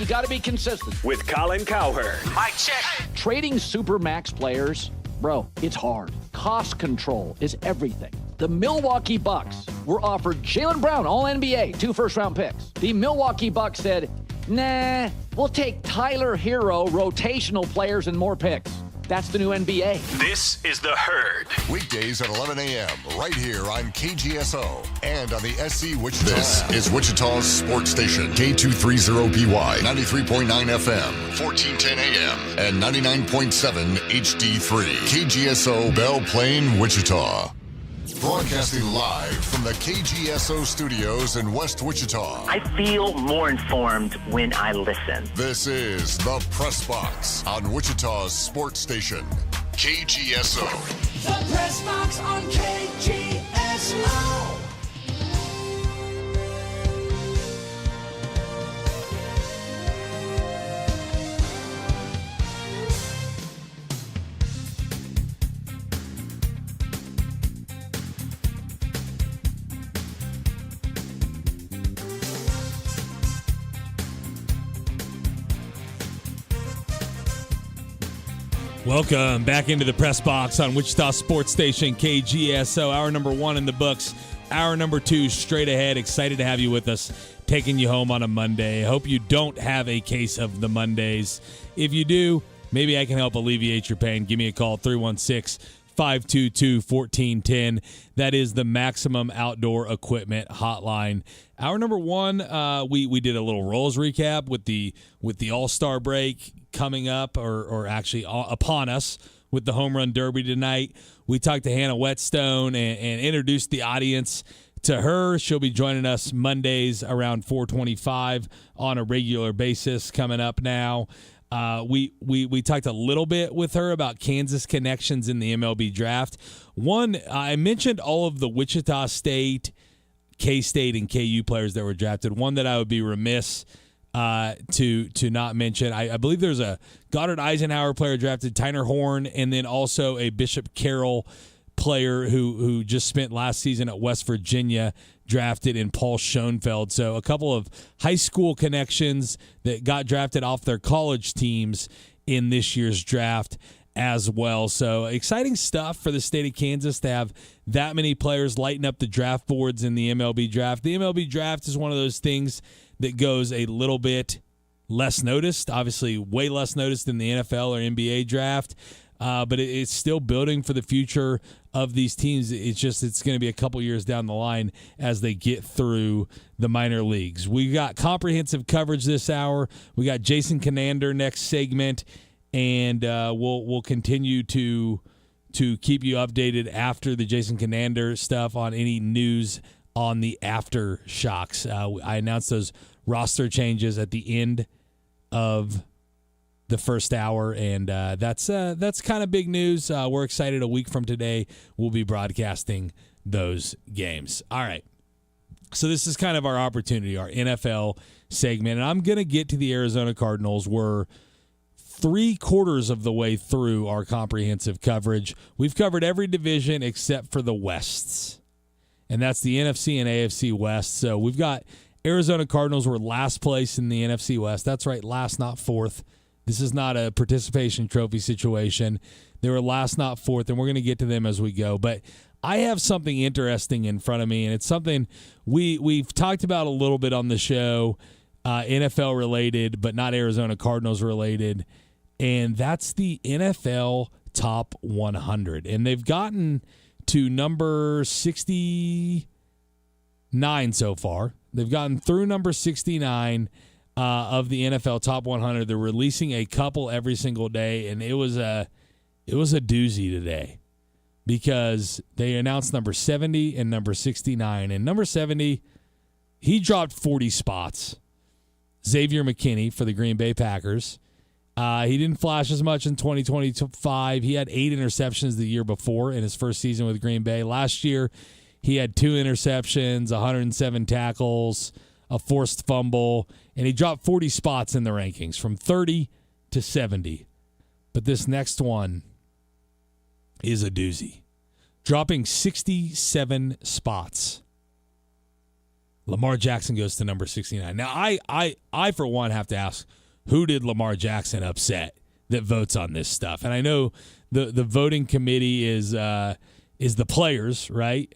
You got to be consistent. With Colin Cowherd. Mic check. Trading Supermax players, bro, it's hard. Cost control is everything. The Milwaukee Bucks were offered Jaylen Brown, All-NBA, 2 first-round picks. The Milwaukee Bucks said, nah, we'll take Tyler Hero, rotational players, and more picks. That's the new NBA. This is The Herd. Weekdays at 11 a.m. right here on KGSO and on the SC Wichita. This is Wichita's sports station, K230BY, 93.9 FM, 1410 AM, and 99.7 HD3. KGSO Belle Plaine, Wichita. Broadcasting live from the KGSO studios in West Wichita. I feel more informed when I listen. This is The Press Box on Wichita's sports station, KGSO. The Press Box on KGSO. Welcome back into the Press Box on Wichita Sports Station, KGSO. Hour number 1 in the books. Hour number 2 straight ahead. Excited to have you with us, taking you home on a Monday. Hope you don't have a case of the Mondays. If you do, maybe I can help alleviate your pain. Give me a call, 316-522-1410. That is the Maximum Outdoor Equipment hotline. Hour number 1, we did a little Royals recap with the All-Star break coming up, or actually upon us with the Home Run Derby tonight. We talked to Hannah Whetstone and introduced the audience to her. She'll be joining us Mondays around 4:25 on a regular basis coming up now. We talked a little bit with her about Kansas connections in the MLB draft. One, I mentioned all of the Wichita State, K-State, and KU players that were drafted. One that I would be remiss to not mention, I believe there's a Goddard Eisenhower player drafted, Tyner Horn, and then also a Bishop Carroll player who just spent last season at West Virginia, drafted in Paul Schoenfeld. So a couple of high school connections that got drafted off their college teams in this year's draft as well. So exciting stuff for the state of Kansas to have that many players lighting up the draft boards in the MLB draft. The MLB draft is one of those things that goes a little bit less noticed, obviously way less noticed than the NFL or NBA draft, but it's still building for the future of these teams. It's going to be a couple years down the line as they get through the minor leagues. We got comprehensive coverage this hour. We got Jason Kinander next segment, and we'll continue to keep you updated after the Jason Kinander stuff on any news on the aftershocks. I announced those roster changes at the end of the first hour, and that's kind of big news. We're excited. A week from today, we'll be broadcasting those games. All right. So this is kind of our opportunity, our NFL segment, and I'm going to get to the Arizona Cardinals. We're 3/4 of the way through our comprehensive coverage. We've covered every division except for the Wests, and that's the NFC and AFC West. So we've got Arizona Cardinals were last place in the NFC West. That's right, last, not fourth. This is not a participation trophy situation. They were last, not fourth, and we're going to get to them as we go. But I have something interesting in front of me, and it's something we've talked about a little bit on the show, NFL related, but not Arizona Cardinals related, and that's the NFL Top 100. And they've gotten to number 69 so far. They've gotten through number 69 of the NFL Top 100. They're releasing a couple every single day, and it was a doozy today because they announced number 70 and number 69. And number 70, he dropped 40 spots. Xavier McKinney for the Green Bay Packers. He didn't flash as much in 2025. He had 8 interceptions the year before in his first season with Green Bay. Last year, he had 2 interceptions, 107 tackles, a forced fumble, and he dropped 40 spots in the rankings from 30 to 70. But this next one is a doozy, dropping 67 spots. Lamar Jackson goes to number 69. Now, I for one have to ask, who did Lamar Jackson upset that votes on this stuff? And I know the voting committee is the players, right?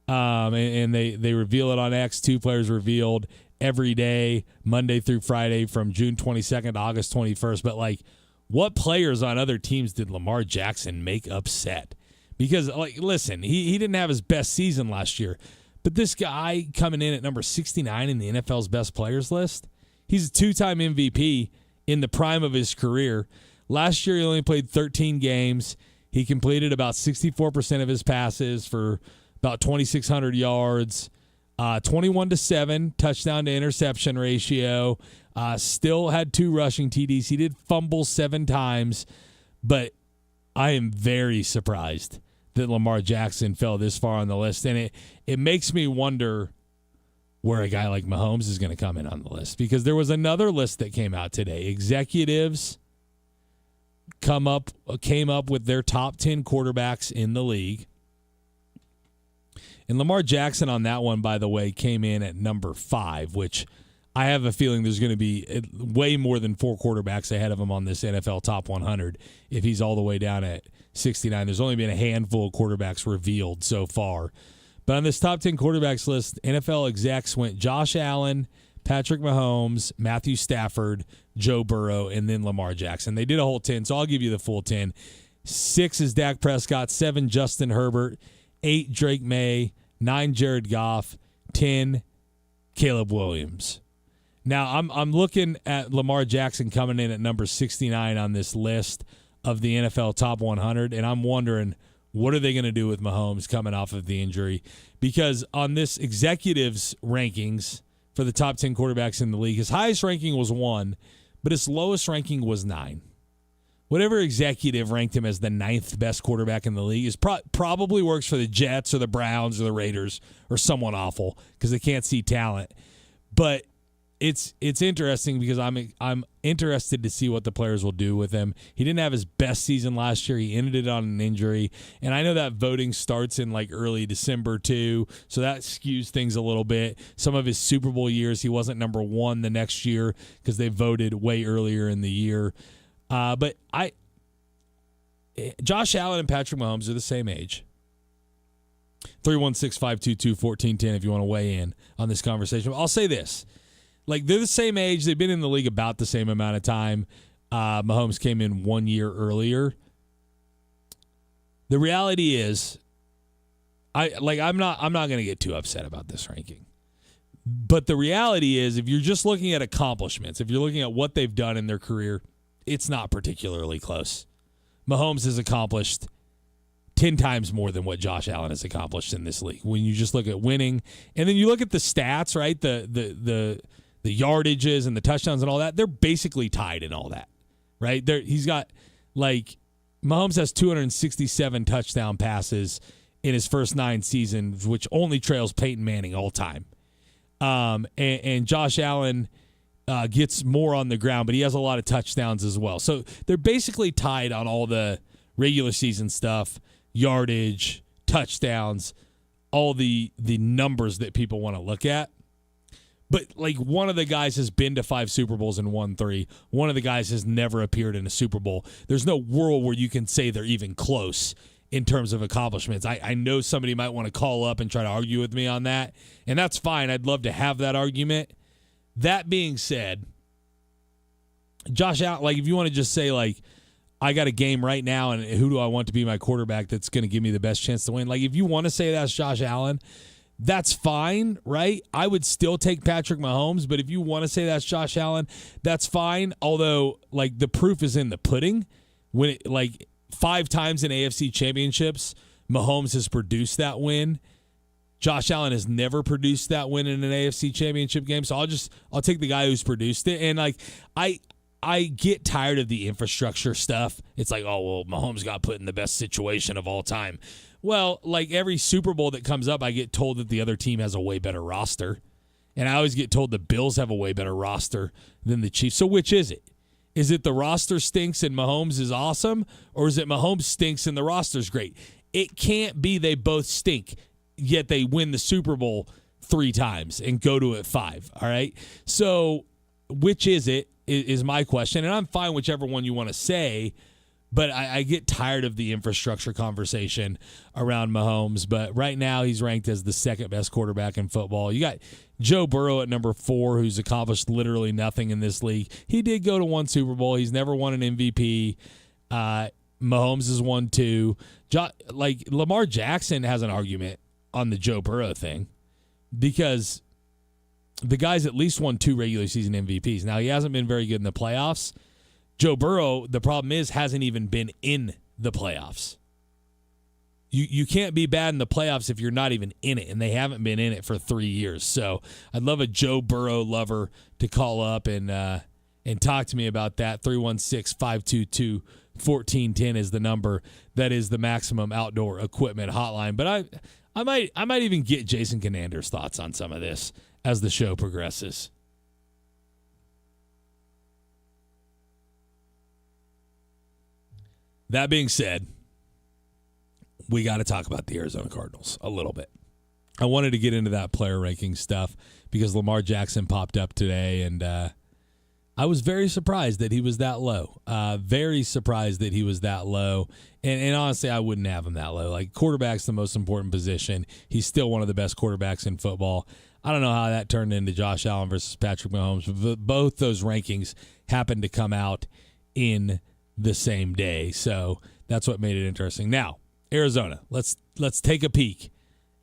And they reveal it on X. 2 players revealed every day, Monday through Friday, from June 22nd to August 21st. But, like, what players on other teams did Lamar Jackson make upset? Because, like, listen, he didn't have his best season last year. But this guy coming in at number 69 in the NFL's best players list, he's a 2-time MVP in the prime of his career. Last year, he only played 13 games. He completed about 64% of his passes for about 2,600 yards, 21-7 touchdown to interception ratio. Still had 2 rushing TDs. He did fumble 7 times, but I am very surprised that Lamar Jackson fell this far on the list. And it makes me wonder where a guy like Mahomes is going to come in on the list, because there was another list that came out today. Executives came up with their top 10 quarterbacks in the league. And Lamar Jackson on that one, by the way, came in at number 5, which I have a feeling there's going to be way more than 4 quarterbacks ahead of him on this NFL Top 100 if he's all the way down at 69. There's only been a handful of quarterbacks revealed so far. But on this top 10 quarterbacks list, NFL execs went Josh Allen, Patrick Mahomes, Matthew Stafford, Joe Burrow, and then Lamar Jackson. They did a whole 10, so I'll give you the full 10. 6 is Dak Prescott, 7 Justin Herbert, 8 Drake May, 9 Jared Goff, 10 Caleb Williams. Now, I'm looking at Lamar Jackson coming in at number 69 on this list of the NFL Top 100, and I'm wondering, what are they going to do with Mahomes coming off of the injury? Because on this executives rankings for the top 10 quarterbacks in the league, his highest ranking was 1, but his lowest ranking was 9. Whatever executive ranked him as the 9th best quarterback in the league is probably works for the Jets or the Browns or the Raiders or someone awful because they can't see talent. But it's interesting because I'm interested to see what the players will do with him. He didn't have his best season last year. He ended it on an injury. And I know that voting starts in like early December too, so that skews things a little bit. Some of his Super Bowl years, he wasn't number 1 the next year because they voted way earlier in the year. But Josh Allen and Patrick Mahomes are the same age. 316-522-1410 if you want to weigh in on this conversation. I'll say this. Like, they're the same age. They've been in the league about the same amount of time. Mahomes came in 1 year earlier. The reality is, I'm not going to get too upset about this ranking. But the reality is, if you're just looking at accomplishments, if you're looking at what they've done in their career, it's not particularly close. Mahomes has accomplished 10 times more than what Josh Allen has accomplished in this league. When you just look at winning, and then you look at the stats, right? The yardages and the touchdowns and all that, they're basically tied in all that, right? He's got, like, Mahomes has 267 touchdown passes in his first 9 seasons, which only trails Peyton Manning all time. And Josh Allen gets more on the ground, but he has a lot of touchdowns as well. So they're basically tied on all the regular season stuff, yardage, touchdowns, all the numbers that people want to look at. But, like, one of the guys has been to 5 Super Bowls and won 3. One of the guys has never appeared in a Super Bowl. There's no world where you can say they're even close in terms of accomplishments. I know somebody might want to call up and try to argue with me on that, and that's fine. I'd love to have that argument. That being said, Josh Allen, like, if you want to just say, like, I got a game right now and who do I want to be my quarterback that's going to give me the best chance to win? Like, if you want to say that's Josh Allen, that's fine, right? I would still take Patrick Mahomes, but if you want to say that's Josh Allen, that's fine. Although, like, the proof is in the pudding. When 5 times in AFC championships, Mahomes has produced that win. Josh Allen has never produced that win in an AFC Championship game, so I'll take the guy who's produced it. And like I get tired of the infrastructure stuff. It's like, oh well, Mahomes got put in the best situation of all time. Well, like every Super Bowl that comes up, I get told that the other team has a way better roster, and I always get told the Bills have a way better roster than the Chiefs. So which is it? Is it the roster stinks and Mahomes is awesome, or is it Mahomes stinks and the roster's great? It can't be they both stink, yet they win the Super Bowl 3 times and go to it 5, all right? So which is it is my question, and I'm fine whichever one you want to say, but I get tired of the infrastructure conversation around Mahomes. But right now he's ranked as the second best quarterback in football. You got Joe Burrow at number 4, who's accomplished literally nothing in this league. He did go to 1 Super Bowl. He's never won an MVP. Mahomes has won 2. Like Lamar Jackson has an argument on the Joe Burrow thing because the guy's at least won 2 regular season MVPs. Now, he hasn't been very good in the playoffs. Joe Burrow, the problem is, hasn't even been in the playoffs. You can't be bad in the playoffs if you're not even in it, and they haven't been in it for 3 years. So I'd love a Joe Burrow lover to call up and talk to me about that. 316-522-1410 is the number. That is the Maximum Outdoor Equipment hotline. But I might even get Jason Kinander's thoughts on some of this as the show progresses. That being said, we got to talk about the Arizona Cardinals a little bit. I wanted to get into that player ranking stuff because Lamar Jackson popped up today, and I was very surprised that he was that low. Very surprised that he was that low. And honestly, I wouldn't have him that low. Like, quarterback's the most important position. He's still one of the best quarterbacks in football. I don't know how that turned into Josh Allen versus Patrick Mahomes. But both those rankings happened to come out in the same day. So that's what made it interesting. Now, Arizona. Let's take a peek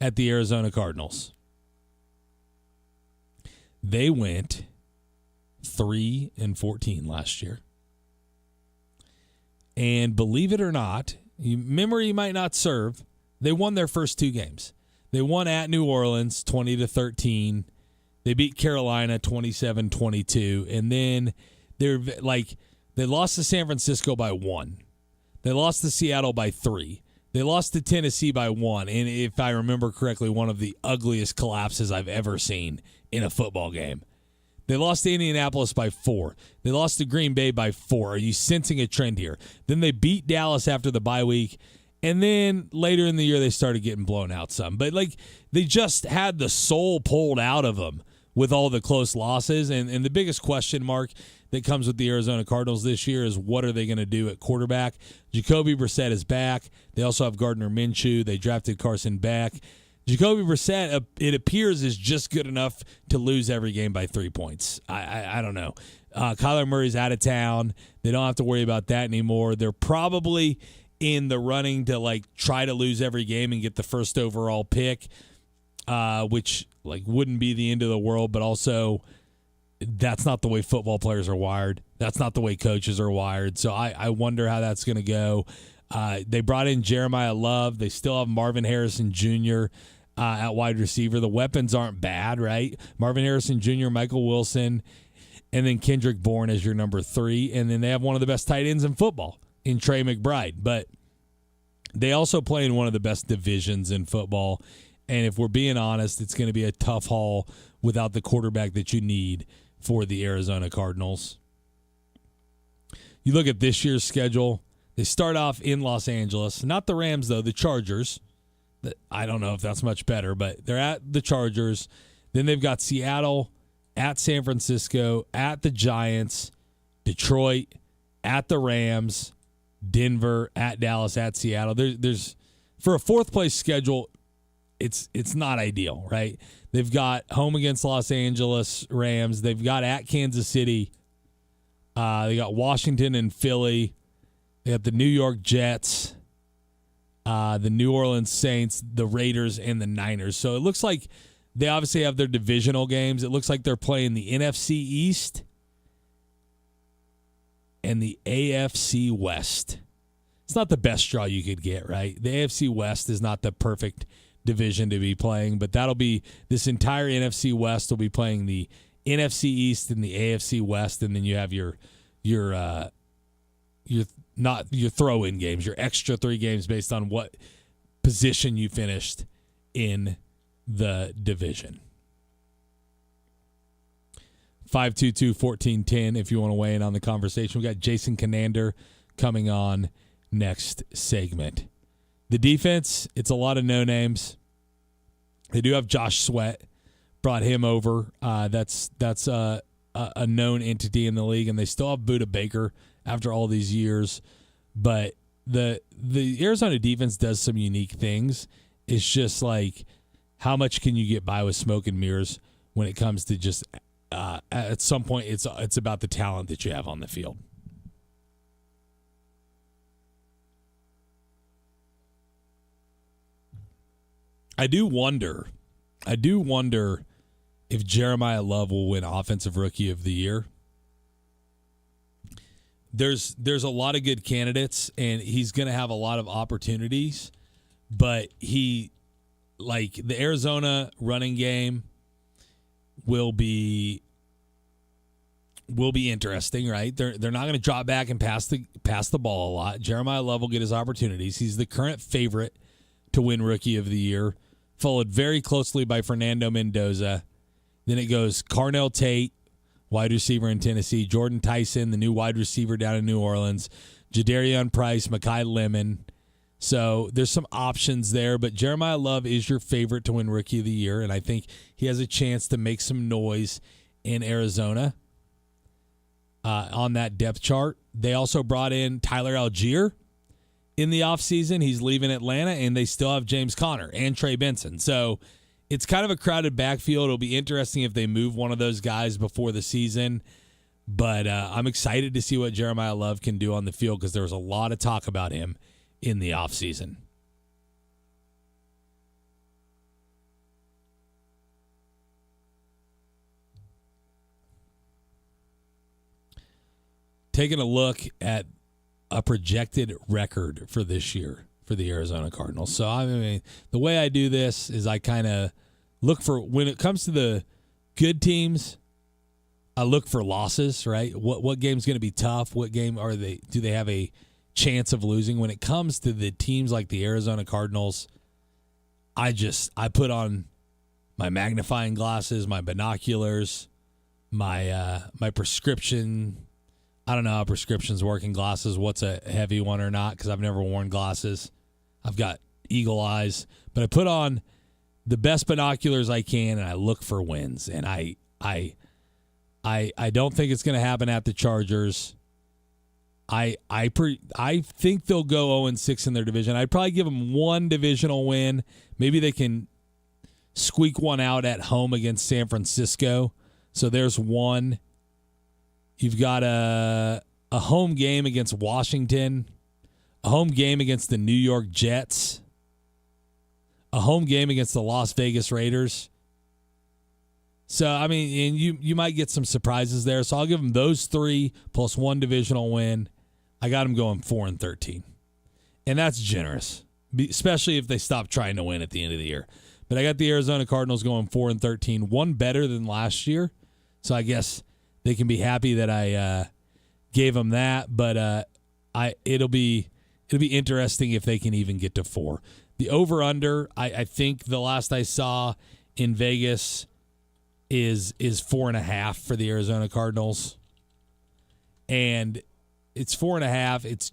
at the Arizona Cardinals. They went 3-14 last year. And believe it or not, memory might not serve, they won their first 2 games. They won at New Orleans 20-13. They beat Carolina 27-22. And then they lost to San Francisco by 1. They lost to Seattle by 3. They lost to Tennessee by 1. And if I remember correctly, one of the ugliest collapses I've ever seen in a football game. They lost to Indianapolis by 4. They lost to Green Bay by 4. Are you sensing a trend here? Then they beat Dallas after the bye week. And then later in the year, they started getting blown out some. But, they just had the soul pulled out of them with all the close losses. And the biggest question mark that comes with the Arizona Cardinals this year is what are they going to do at quarterback? Jacoby Brissett is back. They also have Gardner Minshew. They drafted Carson Beck. Jacoby Brissett, it appears, is just good enough to lose every game by 3 points. I don't know. Kyler Murray's out of town. They don't have to worry about that anymore. They're probably in the running to try to lose every game and get the first overall pick, which wouldn't be the end of the world, but also that's not the way football players are wired. That's not the way coaches are wired. So I wonder how that's going to go. They brought in Jeremiah Love. They still have Marvin Harrison Jr. At wide receiver. The weapons aren't bad, right? Marvin Harrison Jr., Michael Wilson, and then Kendrick Bourne as your number 3. And then they have one of the best tight ends in football in Trey McBride. But they also play in one of the best divisions in football. And if we're being honest, it's going to be a tough haul without the quarterback that you need for the Arizona Cardinals. You look at this year's schedule. They start off in Los Angeles. Not the Rams, though, the Chargers. I don't know if that's much better, but they're at the Chargers. Then they've got Seattle, at San Francisco, at the Giants, Detroit, at the Rams, Denver, at Dallas, at Seattle. There's for a fourth-place schedule, it's not ideal, right? They've got home against Los Angeles Rams. They've got at Kansas City. They got Washington and Philly. They got the New York Jets, the New Orleans Saints, the Raiders, and the Niners. So it looks like they obviously have their divisional games. It looks like they're playing the NFC East and the AFC West. it's not the best draw you could get, right? The AFC West is not the perfect division to be playing, but that'll be this entire NFC West will be playing the NFC East and the AFC West, and then you have your throw-in games, your extra 3 games based on what position you finished in the division. 522-1410 if you want to weigh in on the conversation. We got Jason Kinander coming on next segment. The defense, it's a lot of no-names. They do have Josh Sweat. Brought him over. That's a known entity in the league, and they still have Budda Baker after all these years. But the Arizona defense does some unique things. It's just like, how much can you get by with smoke and mirrors when it comes to just at some point it's about the talent that you have on the field. I do wonder if Jeremiah Love will win Offensive Rookie of the Year. There's a lot of good candidates, and he's going to have a lot of opportunities, but the Arizona running game will be interesting, right? They're not going to drop back and pass the ball a lot. Jeremiah Love will get his opportunities. He's the current favorite to win Rookie of the Year, followed very closely by Fernando Mendoza. Then it goes Carnell Tate, wide receiver in Tennessee, Jordan Tyson, the new wide receiver down in New Orleans, Jadarian Price, Mekhi Lemon. So there's some options there, but Jeremiah Love is your favorite to win Rookie of the Year, and I think he has a chance to make some noise in Arizona on that depth chart. They also brought in Tyler Algier in the offseason. He's leaving Atlanta, and they still have James Conner and Trey Benson. So it's kind of a crowded backfield. It'll be interesting if they move one of those guys before the season. But I'm excited to see what Jeremiah Love can do on the field because there was a lot of talk about him in the offseason. Taking a look at a projected record for this year for the Arizona Cardinals. So, I mean, the way I do this is I kind of look for, when it comes to the good teams, I look for losses, right? What game's going to be tough? What game do they have a chance of losing? When it comes to the teams like the Arizona Cardinals, I put on my magnifying glasses, my binoculars, my prescription. I don't know how prescriptions work in glasses, what's a heavy one or not, because I've never worn glasses. I've got eagle eyes. But I put on the best binoculars I can, and I look for wins. And I don't think it's going to happen at the Chargers. I think they'll go 0-6 in their division. I'd probably give them one divisional win. Maybe they can squeak one out at home against San Francisco. So there's one. You've got a home game against Washington, a home game against the New York Jets, a home game against the Las Vegas Raiders. So, I mean, and you might get some surprises there. So I'll give them those 3 plus one divisional win. I got them going 4-13. And that's generous, especially if they stop trying to win at the end of the year. But I got the Arizona Cardinals going 4-13, one better than last year. So I guess they can be happy that I gave them that, but it'll be interesting if they can even get to 4. The over/under, I think the last I saw in Vegas is 4.5 for the Arizona Cardinals, and it's 4.5. It's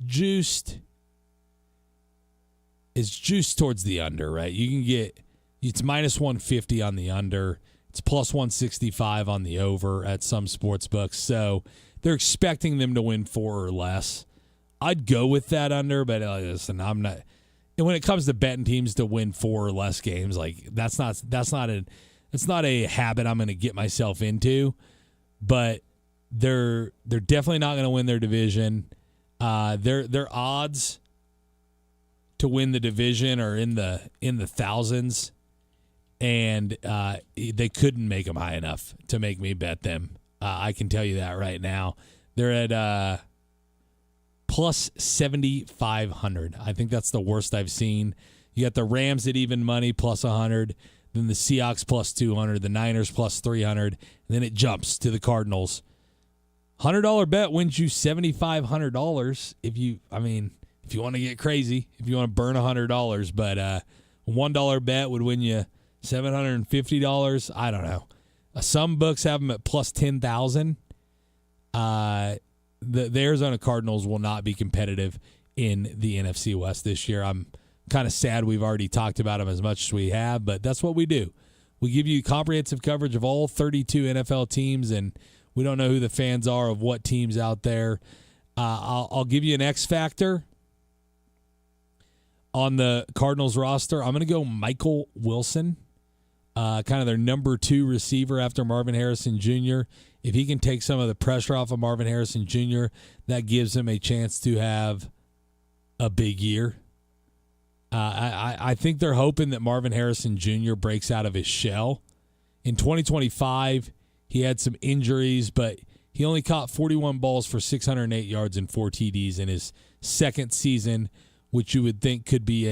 juiced towards the under, right? You can get it's minus 150 on the under. It's plus 165 on the over at some sports books. So they're expecting them to win 4 or less. I'd go with that under, but listen, I'm not. And when it comes to betting teams to win 4 or less games, like that's not a habit I'm going to get myself into. But they're definitely not going to win their division. Their odds to win the division are in the thousands. And they couldn't make them high enough to make me bet them. I can tell you that right now. They're at plus 7,500. I think that's the worst I've seen. You got the Rams at even money, plus 100. Then the Seahawks plus 200. The Niners plus 300. And then it jumps to the Cardinals. $100 bet wins you $7,500 if you want to get crazy, if you want to burn $100. But a $1 bet would win you $750. I don't know. Some books have them at plus 10,000. The Arizona Cardinals will not be competitive in the NFC West this year. I'm kind of sad we've already talked about them as much as we have, but that's what we do. We give you comprehensive coverage of all 32 NFL teams, and we don't know who the fans are of what teams out there. I'll give you an X factor on the Cardinals roster. I'm going to go Michael Wilson, kind of their number 2 receiver after Marvin Harrison Jr. If he can take some of the pressure off of Marvin Harrison Jr., that gives him a chance to have a big year. I think they're hoping that Marvin Harrison Jr. breaks out of his shell. In 2025, he had some injuries, but he only caught 41 balls for 608 yards and 4 TDs in his second season, which you would think could be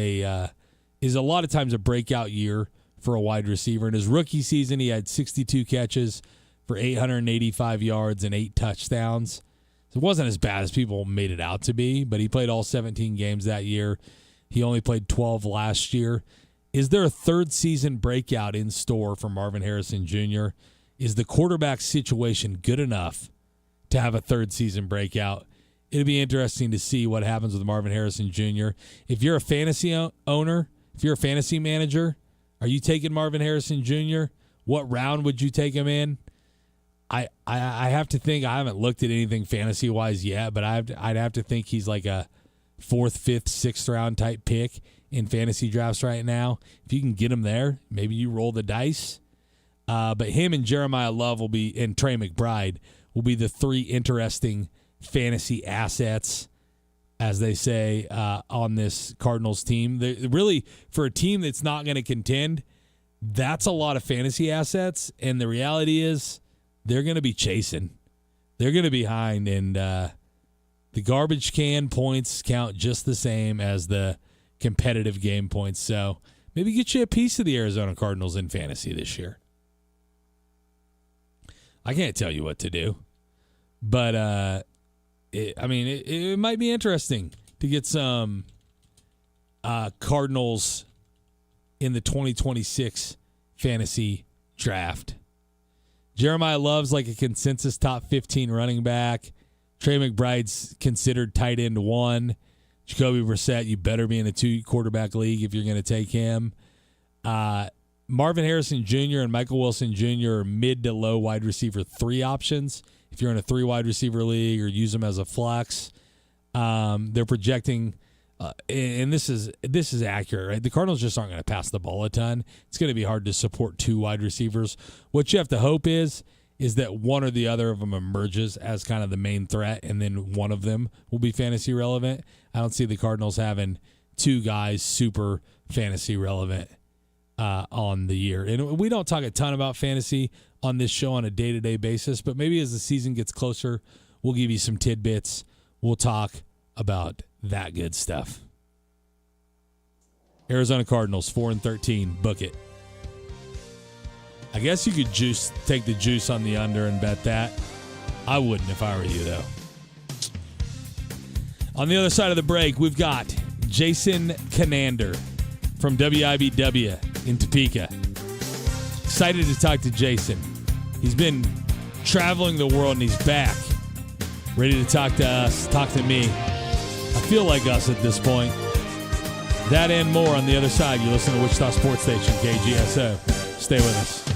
is a lot of times a breakout year for a wide receiver. In his rookie season, he had 62 catches for 885 yards and 8 touchdowns. So it wasn't as bad as people made it out to be, but he played all 17 games that year. He only played 12 last year. Is there a third season breakout in store for Marvin Harrison Jr.? Is the quarterback situation good enough to have a third season breakout? It'll be interesting to see what happens with Marvin Harrison Jr. If you're a fantasy owner, if you're a fantasy manager, are you taking Marvin Harrison Jr.? What round would you take him in? I have to think. I haven't looked at anything fantasy-wise yet, but I'd have to think he's like a 4th, 5th, 6th round type pick in fantasy drafts right now. If you can get him there, maybe you roll the dice. But him and Jeremiah Love and Trey McBride will be the 3 interesting fantasy assets, as they say, on this Cardinals team. Really, for a team that's not going to contend, that's a lot of fantasy assets. And the reality is they're going to be chasing. They're going to be behind, and the garbage can points count just the same as the competitive game points. So maybe get you a piece of the Arizona Cardinals in fantasy this year. I can't tell you what to do, but it might be interesting to get some Cardinals in the 2026 fantasy draft. Jeremiah Love's like a consensus top 15 running back. Trey McBride's considered tight end 1. Jacoby Brissett, you better be in a 2-quarterback league if you're going to take him. Marvin Harrison Jr. and Michael Wilson Jr. are mid to low wide receiver 3 options. If you're in a 3 wide receiver league or use them as a flex, they're projecting, and this is accurate, right? The Cardinals just aren't going to pass the ball a ton. It's going to be hard to support 2 wide receivers. What you have to hope is that one or the other of them emerges as kind of the main threat, and then one of them will be fantasy relevant. I don't see the Cardinals having 2 guys super fantasy relevant on the year. And we don't talk a ton about fantasy on this show on a day-to-day basis, but maybe as the season gets closer, we'll give you some tidbits. We'll talk about that good stuff. Arizona Cardinals 4-13. Book it. I guess you could take the juice on the under and bet that. I wouldn't if I were you, though. On the other side of the break, we've got Jason Kinander from WIBW in Topeka. Excited to talk to Jason. He's been traveling the world and he's back. Ready to talk to us, talk to me. I feel like us at this point. That and more on the other side. You listen to Wichita Sports Station, KGSO. Stay with us.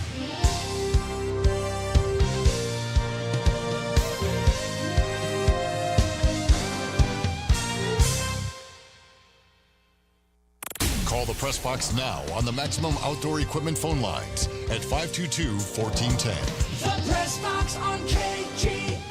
Call the Press Box now on the Maximum Outdoor Equipment phone lines at 522-1410. The Press Box on KGSO.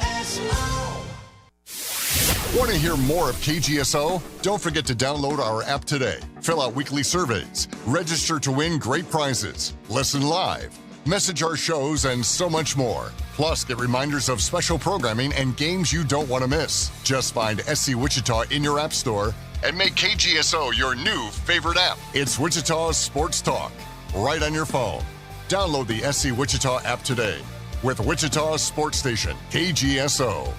Want to hear more of KGSO? Don't forget to download our app today. Fill out weekly surveys, register to win great prizes, listen live, message our shows, and so much more. Plus, get reminders of special programming and games you don't want to miss. Just find SC Wichita in your app store and make KGSO your new favorite app. It's Wichita's Sports Talk, right on your phone. Download the SC Wichita app today with Wichita's sports station, KGSO.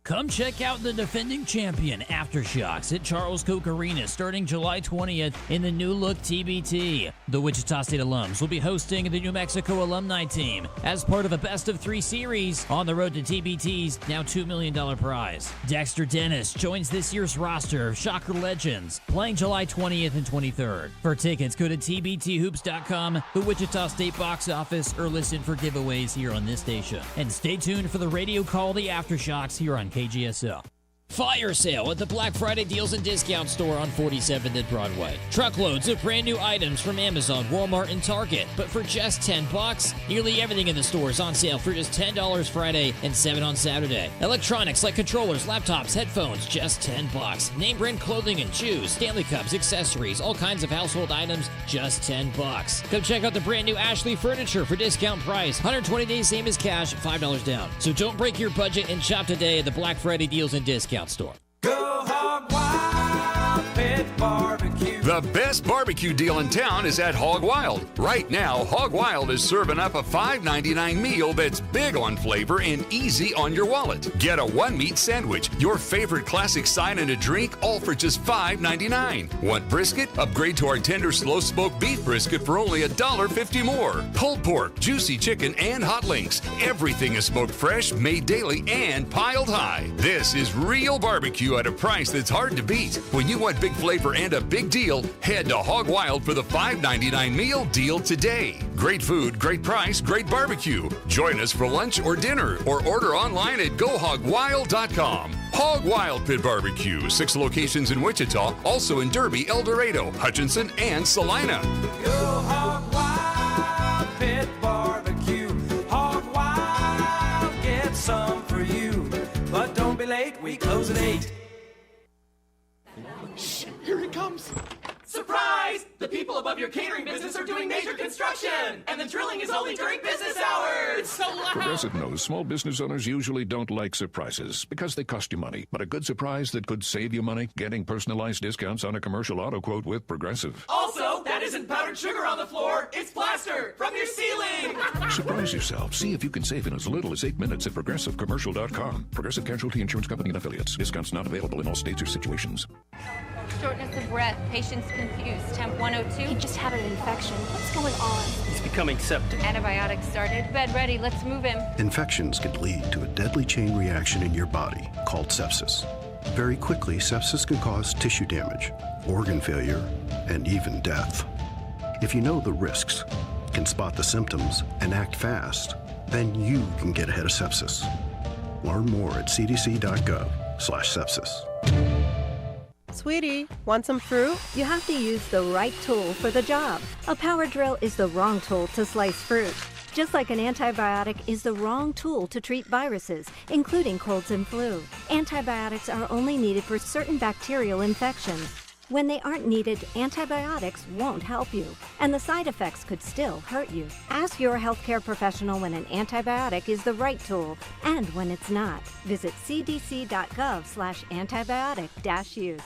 Come check out the defending champion Aftershocks at Charles Koch Arena starting July 20th in the new look TBT. The Wichita State alums will be hosting the New Mexico alumni team as part of a best of 3 series on the road to TBT's now $2 million prize. Dexter Dennis joins this year's roster of Shocker legends playing July 20th and 23rd. For tickets, go to tbthoops.com, the Wichita State box office, or listen for giveaways here on this station. And stay tuned for the radio call The Aftershocks here on KGSO. Fire sale at the Black Friday Deals and Discount store on 47th and Broadway. Truckloads of brand new items from Amazon, Walmart, and Target. But for just $10, nearly everything in the store is on sale for just $10 Friday and $7 on Saturday. Electronics like controllers, laptops, headphones, just $10. Name brand clothing and shoes, Stanley Cups, accessories, all kinds of household items, just $10. Come check out the brand new Ashley furniture for discount price. 120 days, same as cash, $5 down. So don't break your budget and shop today at the Black Friday Deals and Discount store. Go Hog Wild Pit Barbecue. The best barbecue deal in town is at Hog Wild. Right now, Hog Wild is serving up a $5.99 meal that's big on flavor and easy on your wallet. Get a one-meat sandwich, your favorite classic side, and a drink, all for just $5.99. Want brisket? Upgrade to our tender slow-smoked beef brisket for only $1.50 more. Pulled pork, juicy chicken, and hot links. Everything is smoked fresh, made daily, and piled high. This is real barbecue at a price that's hard to beat. When you want big flavor and a big deal, head to Hog Wild for the $5.99 meal deal today. Great food, great price, great barbecue. Join us for lunch or dinner, or order online at GoHogWild.com. Hog Wild Pit Barbecue, 6 locations in Wichita, also in Derby, El Dorado, Hutchinson, and Salina. Go Hog Wild Pit Barbecue. Hog Wild, get some for you. But don't be late, we close at 8. Shh, here he comes. Surprise! The people above your catering business are doing major construction, and the drilling is only during business hours. It's so loud. Progressive knows small business owners usually don't like surprises because they cost you money. But a good surprise that could save you money, getting personalized discounts on a commercial auto quote with Progressive. Also, that isn't powdered sugar on the floor. It's plaster from your ceiling. Surprise yourself. See if you can save in as little as 8 minutes at ProgressiveCommercial.com. Progressive Casualty Insurance Company and Affiliates. Discounts not available in all states or situations. Shortness of breath, patient's confused, temp 102. He just had an infection. What's going on? He's becoming septic. Antibiotics started. Bed ready, let's move him. Infections can lead to a deadly chain reaction in your body called sepsis. Very quickly, sepsis can cause tissue damage, organ failure, and even death. If you know the risks, can spot the symptoms, and act fast, then you can get ahead of sepsis. Learn more at cdc.gov/sepsis. Sweetie, want some fruit? You have to use the right tool for the job. A power drill is the wrong tool to slice fruit. Just like an antibiotic is the wrong tool to treat viruses, including colds and flu. Antibiotics are only needed for certain bacterial infections. When they aren't needed, antibiotics won't help you, and the side effects could still hurt you. Ask your healthcare professional when an antibiotic is the right tool and when it's not. Visit cdc.gov/antibiotic-use.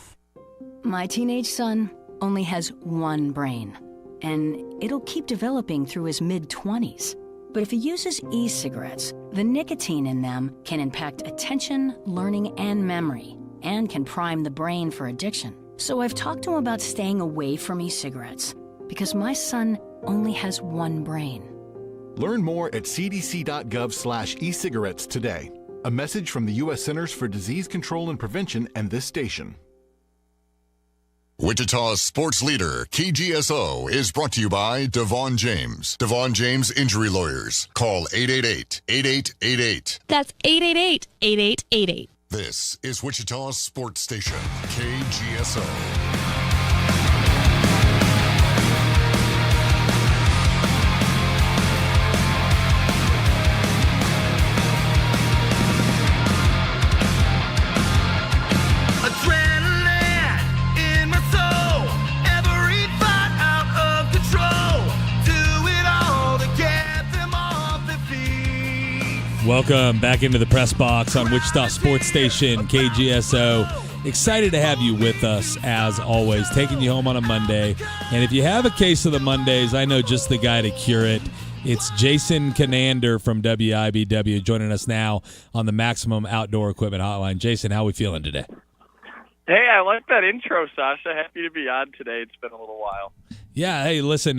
My teenage son only has one brain, and it'll keep developing through his mid-20s. But if he uses e-cigarettes, the nicotine in them can impact attention, learning, and memory, and can prime the brain for addiction. So I've talked to him about staying away from e-cigarettes, because my son only has one brain. Learn more at cdc.gov/e-cigarettes today. A message from the U.S. Centers for Disease Control and Prevention and this station. Wichita's sports leader, KGSO, is brought to you by Devon James. Devon James Injury Lawyers. Call 888-8888. That's 888-8888. This is Wichita's sports station, KGSO. Welcome back into the press box on Wichita Sports Station, KGSO. Excited to have you with us, as always, taking you home on a Monday. And if you have a case of the Mondays, I know just the guy to cure it. It's Jason Kinander from WIBW joining us now on the Maximum Outdoor Equipment Hotline. Jason, how are we feeling today? Hey, I like that intro, Sasha. Happy to be on today. It's been a little while. Yeah, hey, listen,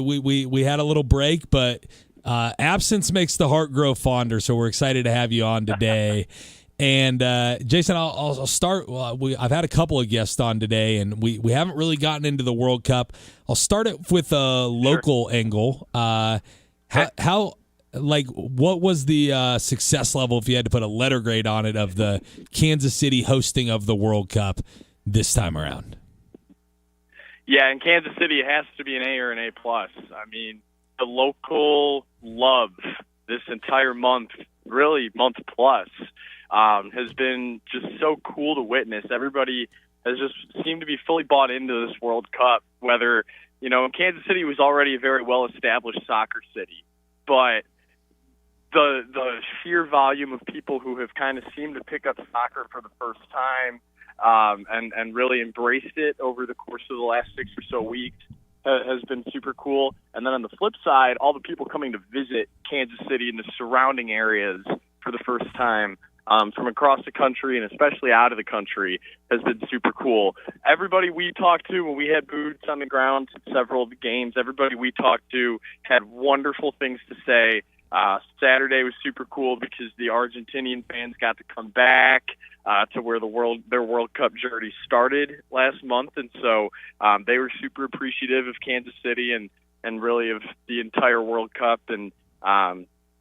we had a little break, but absence makes the heart grow fonder, so we're excited to have you on today. And Jason, I'll start. I've had a couple of guests on today, and we haven't really gotten into the World Cup. I'll start it with a local angle. What was the success level, if you had to put a letter grade on it, of the Kansas City hosting of the World Cup this time around? Yeah, in Kansas City, it has to be an A or an A+. I mean, the local love this entire month, really month plus, has been just so cool to witness. Everybody has just seemed to be fully bought into this World Cup, whether, Kansas City was already a very well-established soccer city, but the sheer volume of people who have kind of seemed to pick up soccer for the first time and really embraced it over the course of the last 6 or so weeks has been super cool. And then on the flip side, all the people coming to visit Kansas City and the surrounding areas for the first time from across the country and especially out of the country has been super cool. Everybody we talked to when we had boots on the ground at several of the games, everybody we talked to had wonderful things to say. Saturday was super cool because the Argentinian fans got to come back to where their World Cup journey started last month, and so they were super appreciative of Kansas City and really of the entire World Cup, and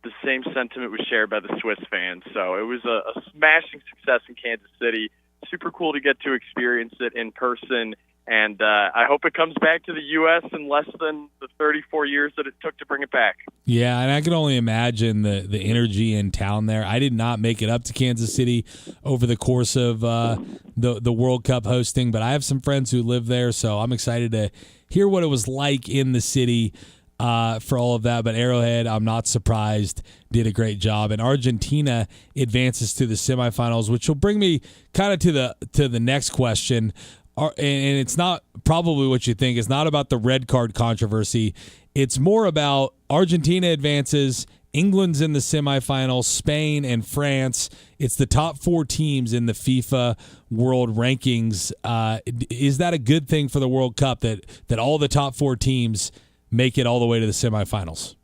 the same sentiment was shared by the Swiss fans. So it was a smashing success in Kansas City. Super cool to get to experience it in person. And I hope it comes back to the U.S. in less than the 34 years that it took to bring it back. Yeah, and I can only imagine the energy in town there. I did not make it up to Kansas City over the course of the World Cup hosting, but I have some friends who live there, so I'm excited to hear what it was like in the city for all of that. But Arrowhead, I'm not surprised, did a great job. And Argentina advances to the semifinals, which will bring me kind of to the next question. And it's not probably what you think. It's not about the red card controversy. It's more about Argentina advances, England's in the semifinals, Spain and France. It's the top 4 teams in the FIFA World Rankings. Is that a good thing for the World Cup that all the top 4 teams make it all the way to the semifinals?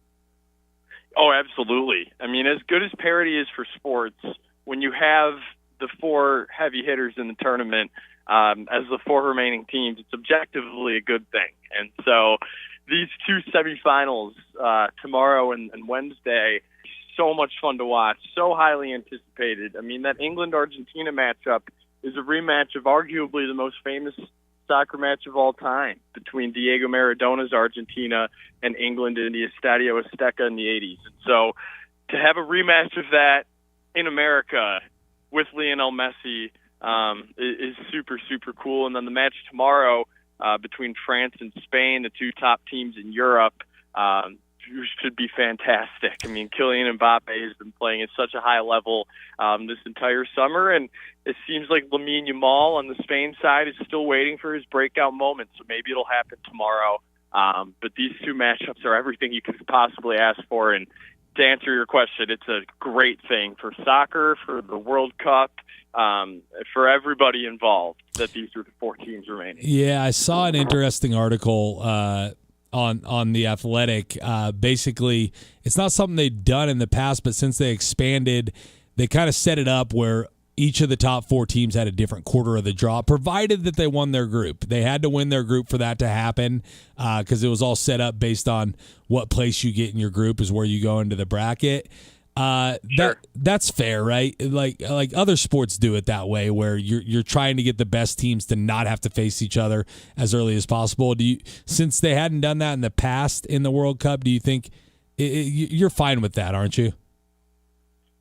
Oh, absolutely. I mean, as good as parity is for sports, when you have the 4 heavy hitters in the tournament, as the 4 remaining teams, it's objectively a good thing. And so these 2 semifinals, tomorrow and Wednesday, so much fun to watch, so highly anticipated. I mean, that England-Argentina matchup is a rematch of arguably the most famous soccer match of all time between Diego Maradona's Argentina and England in the Estadio Azteca in the 80s. And so to have a rematch of that in America with Lionel Messi is super, super cool. And then the match tomorrow between France and Spain, the 2 top teams in Europe, should be fantastic. I mean, Kylian Mbappe has been playing at such a high level this entire summer, and it seems like Lamine Yamal on the Spain side is still waiting for his breakout moment, so maybe it'll happen tomorrow. But these 2 matchups are everything you could possibly ask for, and to answer your question, it's a great thing for soccer, for the World Cup, for everybody involved, that these are the 4 teams remaining. Yeah, I saw an interesting article on The Athletic. Basically, it's not something they'd done in the past, but since they expanded, they kind of set it up where each of the top 4 teams had a different quarter of the draw, provided that they won their group. They had to win their group for that to happen because it was all set up based on what place you get in your group is where you go into the bracket. Sure. That's fair, right? Like other sports do it that way, where you're trying to get the best teams to not have to face each other as early as possible. Since they hadn't done that in the past in the World Cup, do you think you're fine with that, aren't you?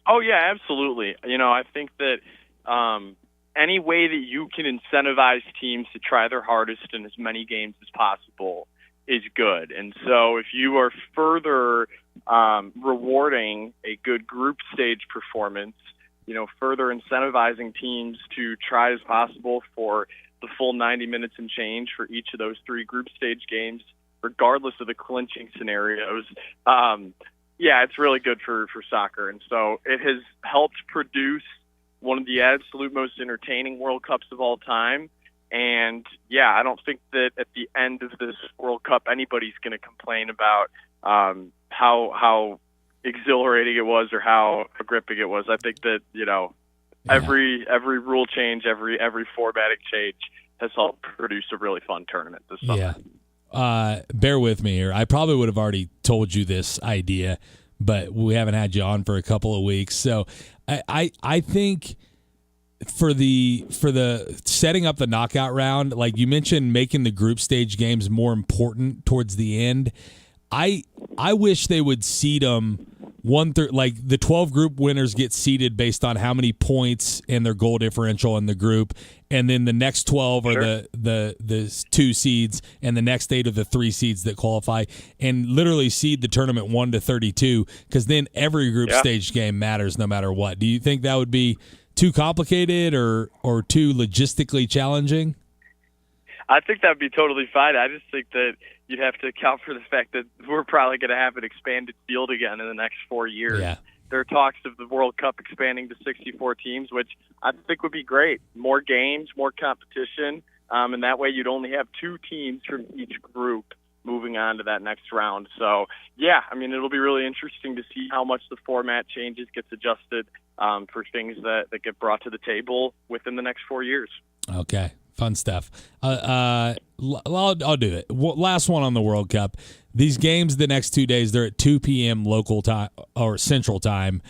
Oh, yeah, absolutely. I think that any way that you can incentivize teams to try their hardest in as many games as possible is good. And so if you are further rewarding a good group stage performance, further incentivizing teams to try as possible for the full 90 minutes and change for each of those 3 group stage games, regardless of the clinching scenarios. It's really good for soccer. And so it has helped produce one of the absolute most entertaining World Cups of all time. And, I don't think that at the end of this World Cup, anybody's going to complain about how exhilarating it was or how gripping it was. I think that, every rule change, every formatting change has helped produce a really fun tournament this summer. Yeah. Bear with me here. I probably would have already told you this idea, but we haven't had you on for a couple of weeks. So I think for the setting up the knockout round, like you mentioned, making the group stage games more important towards the end. I wish they would seed them 1/3, like the 12 group winners get seeded based on how many points and their goal differential in the group, and then the next 12 are the 2 seeds, and the next 8 are the 3 seeds that qualify, and literally seed the tournament 1 to 32, because then every group stage game matters no matter what. Do you think that would be too complicated or too logistically challenging? I think that would be totally fine. I just think that you'd have to account for the fact that we're probably going to have an expanded field again in the next 4 years. Yeah. There are talks of the World Cup expanding to 64 teams, which I think would be great. More games, more competition, and that way you'd only have 2 teams from each group moving on to that next round. So, it'll be really interesting to see how much the format changes, gets adjusted for things that get brought to the table within the next 4 years. Okay. Fun stuff. I'll do it. Last one on the World Cup. These games the next 2 days, they're at 2 p.m. local time or Central time.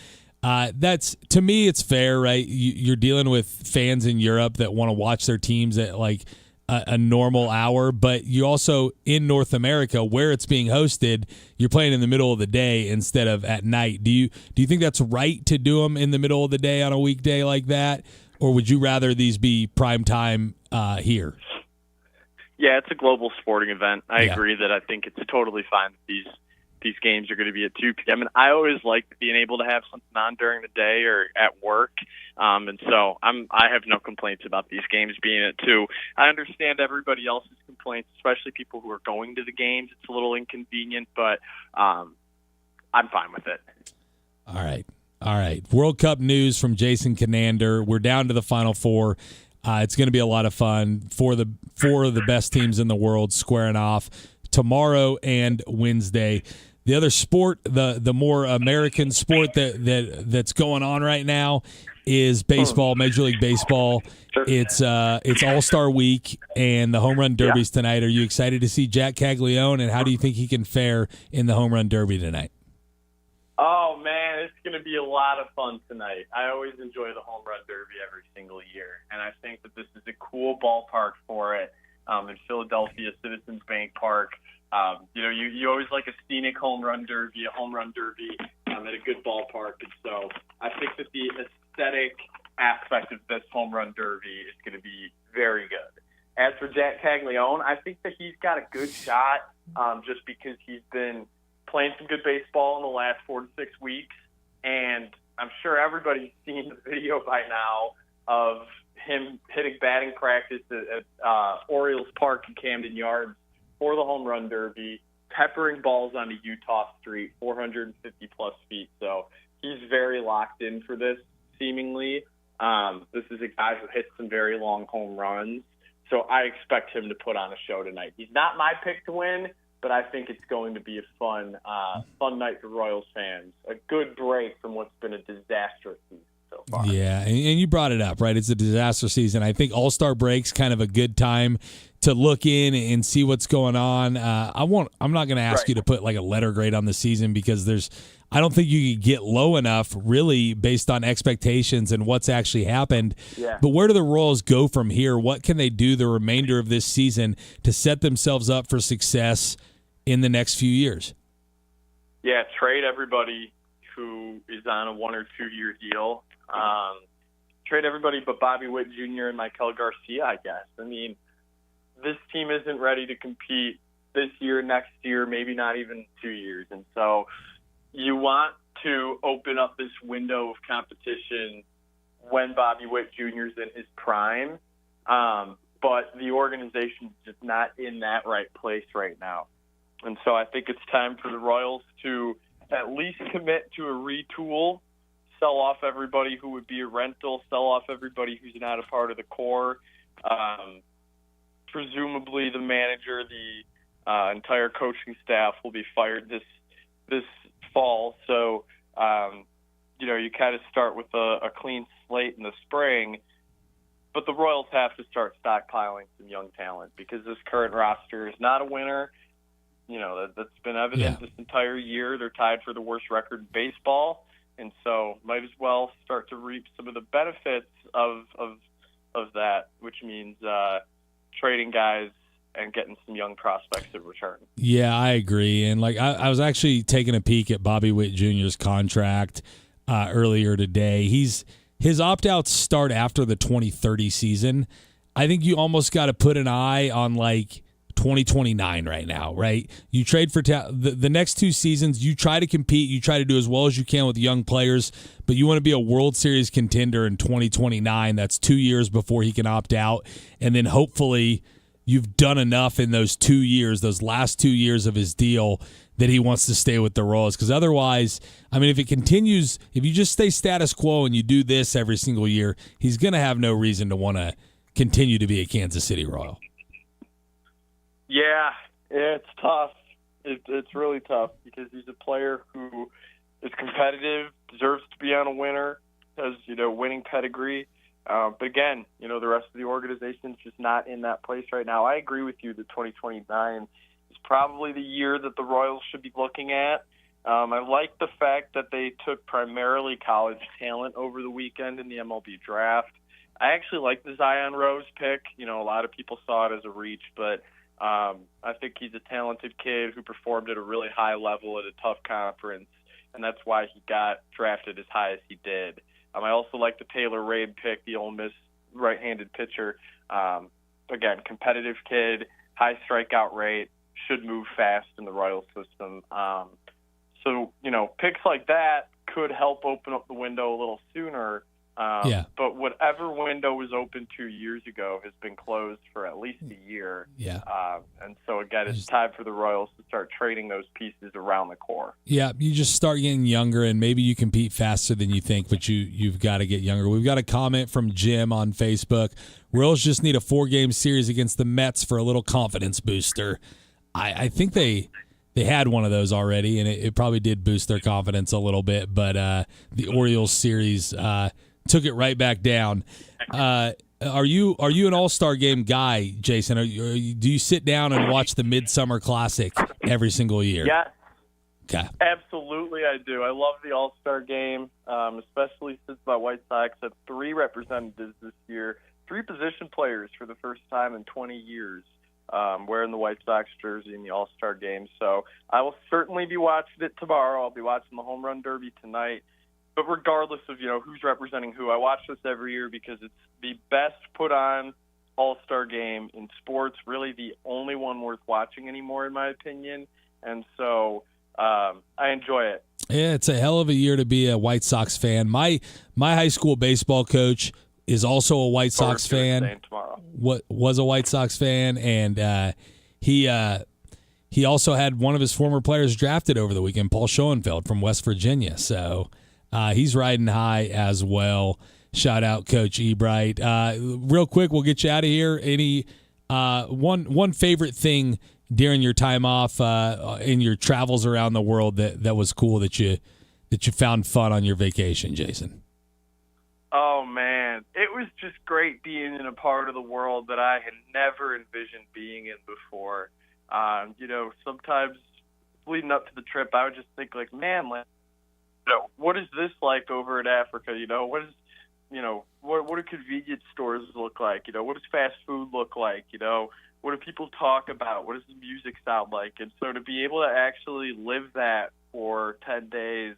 That's, to me, it's fair, right? You're dealing with fans in Europe that want to watch their teams at like a normal hour, but you also, in North America, where it's being hosted, you're playing in the middle of the day instead of at night. Do you think that's right to do them in the middle of the day on a weekday like that? Or would you rather these be prime time here? Yeah, it's a global sporting event. I agree that I think it's totally fine that these games are going to be at 2 p.m. And I always like being able to have something on during the day or at work. And so I have no complaints about these games being at 2. I understand everybody else's complaints, especially people who are going to the games. It's a little inconvenient, but I'm fine with it. All right. World Cup news from Jason Kinander. We're down to the Final Four. It's going to be a lot of fun. 4 of the best teams in the world squaring off tomorrow and Wednesday. The other sport, the more American sport that's going on right now is baseball, Major League Baseball. It's All-Star Week and the Home Run Derbies tonight. Are you excited to see Jack Caglione, and how do you think he can fare in the Home Run Derby tonight? Oh, man, it's going to be a lot of fun tonight. I always enjoy the Home Run Derby every single year, and I think that this is a cool ballpark for it in Philadelphia, Citizens Bank Park. You always like a scenic home run derby, at a good ballpark. And so I think that the aesthetic aspect of this home run derby is going to be very good. As for Jack Caglione, I think that he's got a good shot just because he's been playing some good baseball in the last 4 to 6 weeks. And I'm sure everybody's seen the video by now of him hitting batting practice at Orioles Park in Camden Yards for the home run derby, peppering balls onto Utah Street, 450-plus feet. So he's very locked in for this, seemingly. This is a guy who hits some very long home runs. So I expect him to put on a show tonight. He's not my pick to win, but I think it's going to be a fun night for Royals fans. A good break from what's been a disastrous season so far. Yeah, and you brought it up, right? It's a disaster season. I think All-Star break's kind of a good time to look in and see what's going on. I'm not going to ask you to put like a letter grade on the season because I don't think you could get low enough really based on expectations and what's actually happened. Yeah. But where do the Royals go from here? What can they do the remainder of this season to set themselves up for success in the next few years? Yeah, trade everybody who is on a 1 or 2 year deal. Trade everybody but Bobby Witt Jr. and Michael Garcia, I guess. I mean, this team isn't ready to compete this year, next year, maybe not even 2 years. And so you want to open up this window of competition when Bobby Witt Jr. is in his prime, but the organization is just not in that right place right now. And so I think it's time for the Royals to at least commit to a retool, sell off everybody who would be a rental, sell off everybody who's not a part of the core. Presumably the manager, the entire coaching staff will be fired this fall. So, you kind of start with a clean slate in the spring, but the Royals have to start stockpiling some young talent because this current roster is not a winner. That's been evident this entire year. They're tied for the worst record in baseball, and so might as well start to reap some of the benefits of that, which means trading guys and getting some young prospects in return. Yeah, I agree. And I was actually taking a peek at Bobby Witt Jr.'s contract earlier today. His opt-outs start after the 2030 season. I think you almost got to put an eye on 2029 right now, right? You trade for the next 2 seasons. You try to compete. You try to do as well as you can with young players, but you want to be a World Series contender in 2029. That's 2 years before he can opt out. And then hopefully you've done enough in those 2 years, those last 2 years of his deal, that he wants to stay with the Royals. Because otherwise, if it continues, if you just stay status quo and you do this every single year, he's going to have no reason to want to continue to be a Kansas City Royal. Yeah, it's tough. It's really tough because he's a player who is competitive, deserves to be on a winner, has winning pedigree. But again, the rest of the organization is just not in that place right now. I agree with you that 2029 is probably the year that the Royals should be looking at. I like the fact that they took primarily college talent over the weekend in the MLB draft. I actually like the Zion Rose pick. A lot of people saw it as a reach, but I think he's a talented kid who performed at a really high level at a tough conference, and that's why he got drafted as high as he did. I also like the Taylor Reid pick, the Ole Miss right-handed pitcher. Again, competitive kid, high strikeout rate, should move fast in the Royals system. So, picks like that could help open up the window a little sooner. But whatever window was open 2 years ago has been closed for at least a year. Yeah. And so, again, it's time for the Royals to start trading those pieces around the core. Yeah, you just start getting younger, and maybe you compete faster than you think, but you've got to get younger. We've got a comment from Jim on Facebook. Royals just need a 4-game series against the Mets for a little confidence booster. I think they had one of those already, and it probably did boost their confidence a little bit, but the Orioles series took it right back down. Are you an All-Star Game guy, Jason? Do you sit down and watch the Midsummer Classic every single year? Yeah. Okay. Absolutely, I do. I love the All-Star Game, especially since my White Sox have 3 representatives this year, 3 position players for the first time in 20 years wearing the White Sox jersey in the All-Star Game. So I will certainly be watching it tomorrow. I'll be watching the Home Run Derby tonight. But regardless of, who's representing who, I watch this every year because it's the best put on All-Star Game in sports, really the only one worth watching anymore, in my opinion. And so I enjoy it. Yeah, it's a hell of a year to be a White Sox fan. My high school baseball coach is also a White Sox fan. What was a White Sox fan, and he also had one of his former players drafted over the weekend, Paul Schoenfeld from West Virginia. So he's riding high as well. Shout out Coach Ebright. Real quick, we'll get you out of here. Any one favorite thing during your time off in your travels around the world that was cool that you found fun on your vacation, Jason? Oh, man. It was just great being in a part of the world that I had never envisioned being in before. Sometimes leading up to the trip, I would just think man, what is this like over in Africa? What do convenience stores look like? What does fast food look like? What do people talk about? What does the music sound like? And so to be able to actually live that for 10 days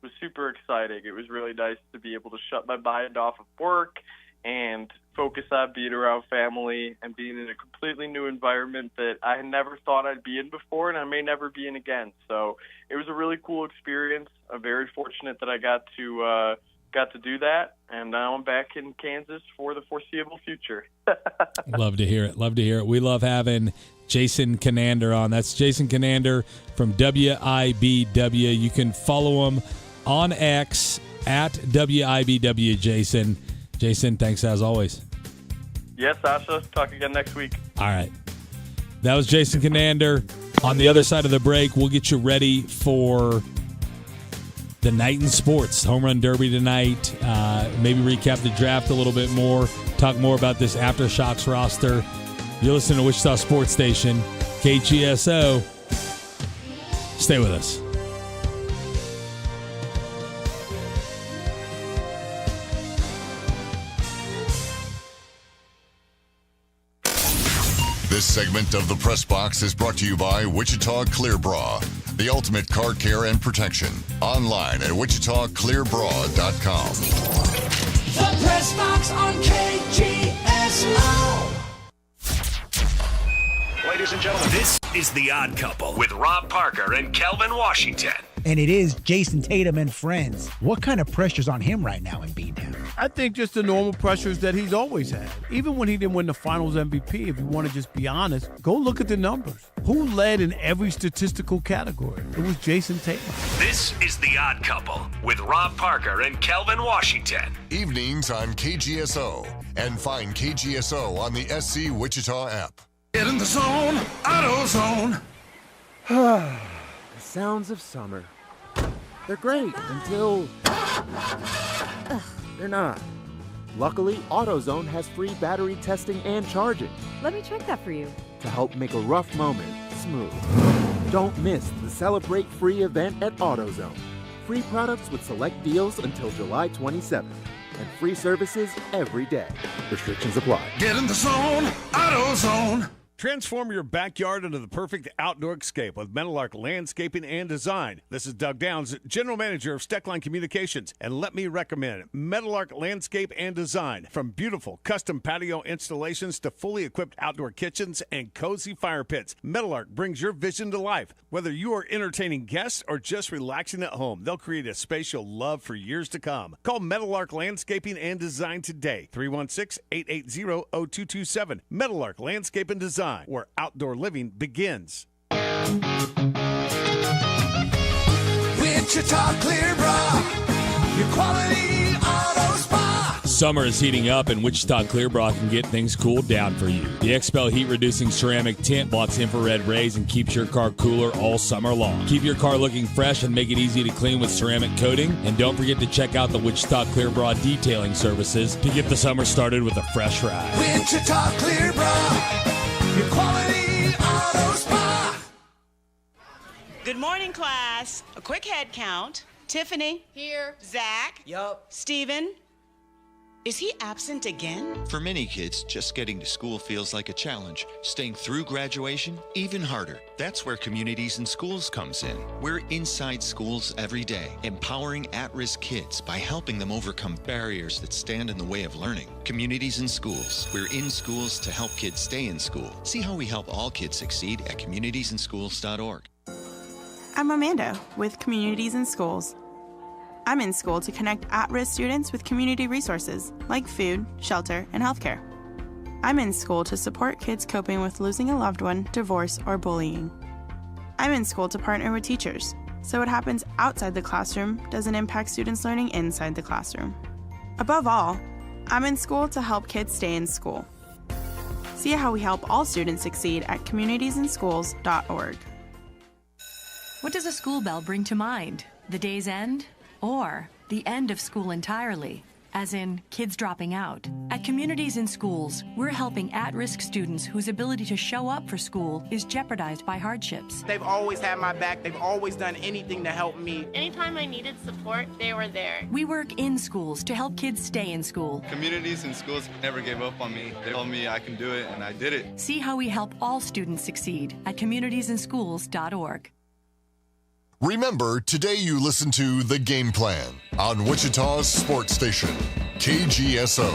was super exciting. It was really nice to be able to shut my mind off of work and focus on being around family and being in a completely new environment that I had never thought I'd be in before, and I may never be in again. So it was a really cool experience. I'm very fortunate that I got to do that, and now I'm back in Kansas for the foreseeable future. Love to hear it. Love to hear it. We love having Jason Kinander on. That's Jason Kinander from WIBW. You can follow him on X at WIBW Jason. Jason, thanks as always. Yes, Sasha. Talk again next week. All right. That was Jason Kinander. On the other side of the break, we'll get you ready for the night in sports. Home Run Derby tonight. Maybe recap the draft a little bit more. Talk more about this Aftershocks roster. You're listening to Wichita Sports Station, KGSO. Stay with us. This segment of the Press Box is brought to you by Wichita Clear Bra, the ultimate car care and protection. Online at wichitaclearbra.com. The Press Box on KGSO. Ladies and gentlemen, this is The Odd Couple with Rob Parker and Kelvin Washington. And it is Jason Tatum and friends. What kind of pressure's on him right now in B-Town? I think just the normal pressures that he's always had. Even when he didn't win the Finals MVP, if you want to just be honest, go look at the numbers. Who led in every statistical category? It was Jason Tatum. This is The Odd Couple with Rob Parker and Kelvin Washington. Evenings on KGSO. And find KGSO on the SC Wichita app. Get in the zone, AutoZone. The sounds of summer. They're great until they're not. Luckily, AutoZone has free battery testing and charging Let me check that for you. to help make a rough moment smooth. Don't miss the Celebrate Free event at AutoZone. Free products with select deals until July 27th. And free services every day. Restrictions apply. Get in the zone, AutoZone. Transform your backyard into the perfect outdoor escape with Meadowlark Landscaping and Design. This is Doug Downs, General Manager of Steckline Communications, and let me recommend Meadowlark Landscape and Design. From beautiful custom patio installations to fully equipped outdoor kitchens and cozy fire pits, Meadowlark brings your vision to life. Whether you are entertaining guests or just relaxing at home, they'll create a space you'll love for years to come. Call Meadowlark Landscaping and Design today, 316-880-0227. Meadowlark Landscape and Design, where outdoor living begins. Wichita Clear Bra, your quality auto spa. Summer is heating up, and Wichita Clear Bra can get things cooled down for you. The XPEL heat-reducing ceramic tint blocks infrared rays and keeps your car cooler all summer long. Keep your car looking fresh and make it easy to clean with ceramic coating. And don't forget to check out the Wichita Clear Bra detailing services to get the summer started with a fresh ride. Wichita Clear Bra, your quality auto spa. Good morning, class. A quick head count. Tiffany. Here. Zach. Yup. Steven. Is he absent again? For many kids, just getting to school feels like a challenge. Staying through graduation, even harder. That's where Communities in Schools comes in. We're inside schools every day, empowering at-risk kids by helping them overcome barriers that stand in the way of learning. Communities in Schools. We're in schools to help kids stay in school. See how we help all kids succeed at communitiesandschools.org. I'm Amanda with Communities in Schools. I'm in school to connect at-risk students with community resources like food, shelter, and healthcare. I'm in school to support kids coping with losing a loved one, divorce, or bullying. I'm in school to partner with teachers, so what happens outside the classroom doesn't impact students learning inside the classroom. Above all, I'm in school to help kids stay in school. See how we help all students succeed at communitiesandschools.org. What does a school bell bring to mind? The day's end? Or the end of school entirely, as in kids dropping out. At Communities in Schools, we're helping at-risk students whose ability to show up for school is jeopardized by hardships. They've always had my back. They've always done anything to help me. Anytime I needed support, they were there. We work in schools to help kids stay in school. Communities in Schools never gave up on me. They told me I can do it, and I did it. See how we help all students succeed at communitiesandschools.org. Remember, today you listen to The Game Plan on Wichita's sports station, KGSO.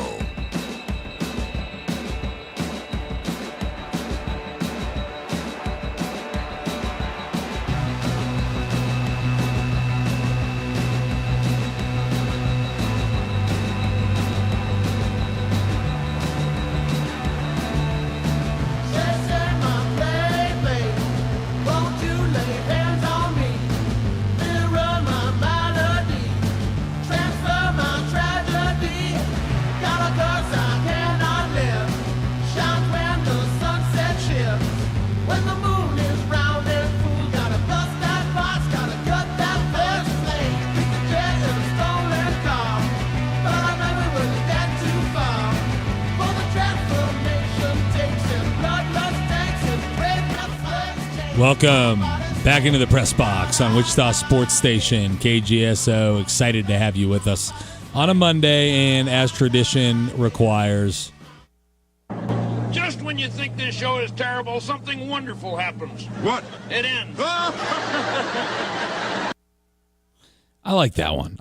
Welcome back into the press box on Wichita Sports Station, KGSO. Excited to have you with us on a Monday, and as tradition requires. Just when you think this show is terrible, something wonderful happens. What? It ends. I like that one.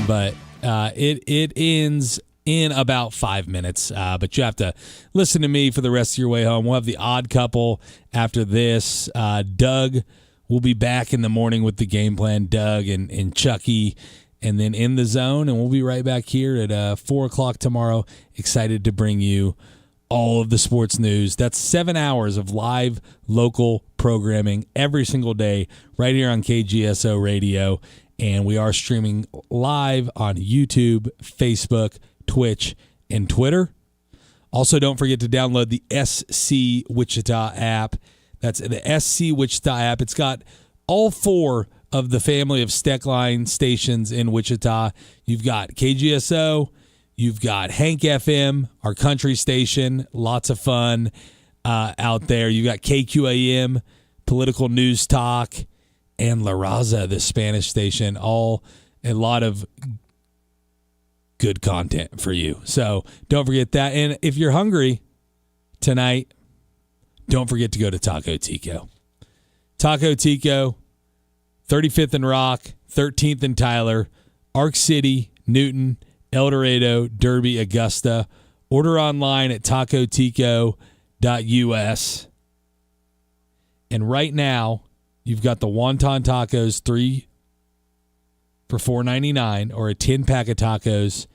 But it ends in about 5 minutes. But you have to listen to me for the rest of your way home. We'll have the odd couple after this. Doug will be back in the morning with the game plan. Doug and Chucky, and then In the Zone. And we'll be right back here at 4 o'clock tomorrow. Excited to bring you all of the sports news. That's 7 hours of live local programming every single day right here on KGSO Radio. And we are streaming live on YouTube, Facebook, Twitch, and Twitter. Also, don't forget to download the SC Wichita app. That's the SC Wichita app. It's got all 4 of the family of Steckline stations in Wichita. You've got KGSO, you've got Hank FM, our country station, lots of fun out there. You've got KQAM, political news talk, and La Raza, the Spanish station. All a lot of good content for you. So don't forget that. And if you're hungry tonight, don't forget to go to Taco Tico. Taco Tico, 35th and Rock, 13th and Tyler, Arc City, Newton, El Dorado, Derby, Augusta. Order online at tacotico.us. And right now, you've got the wonton tacos, 3 for $4.99, or a 10-pack of tacos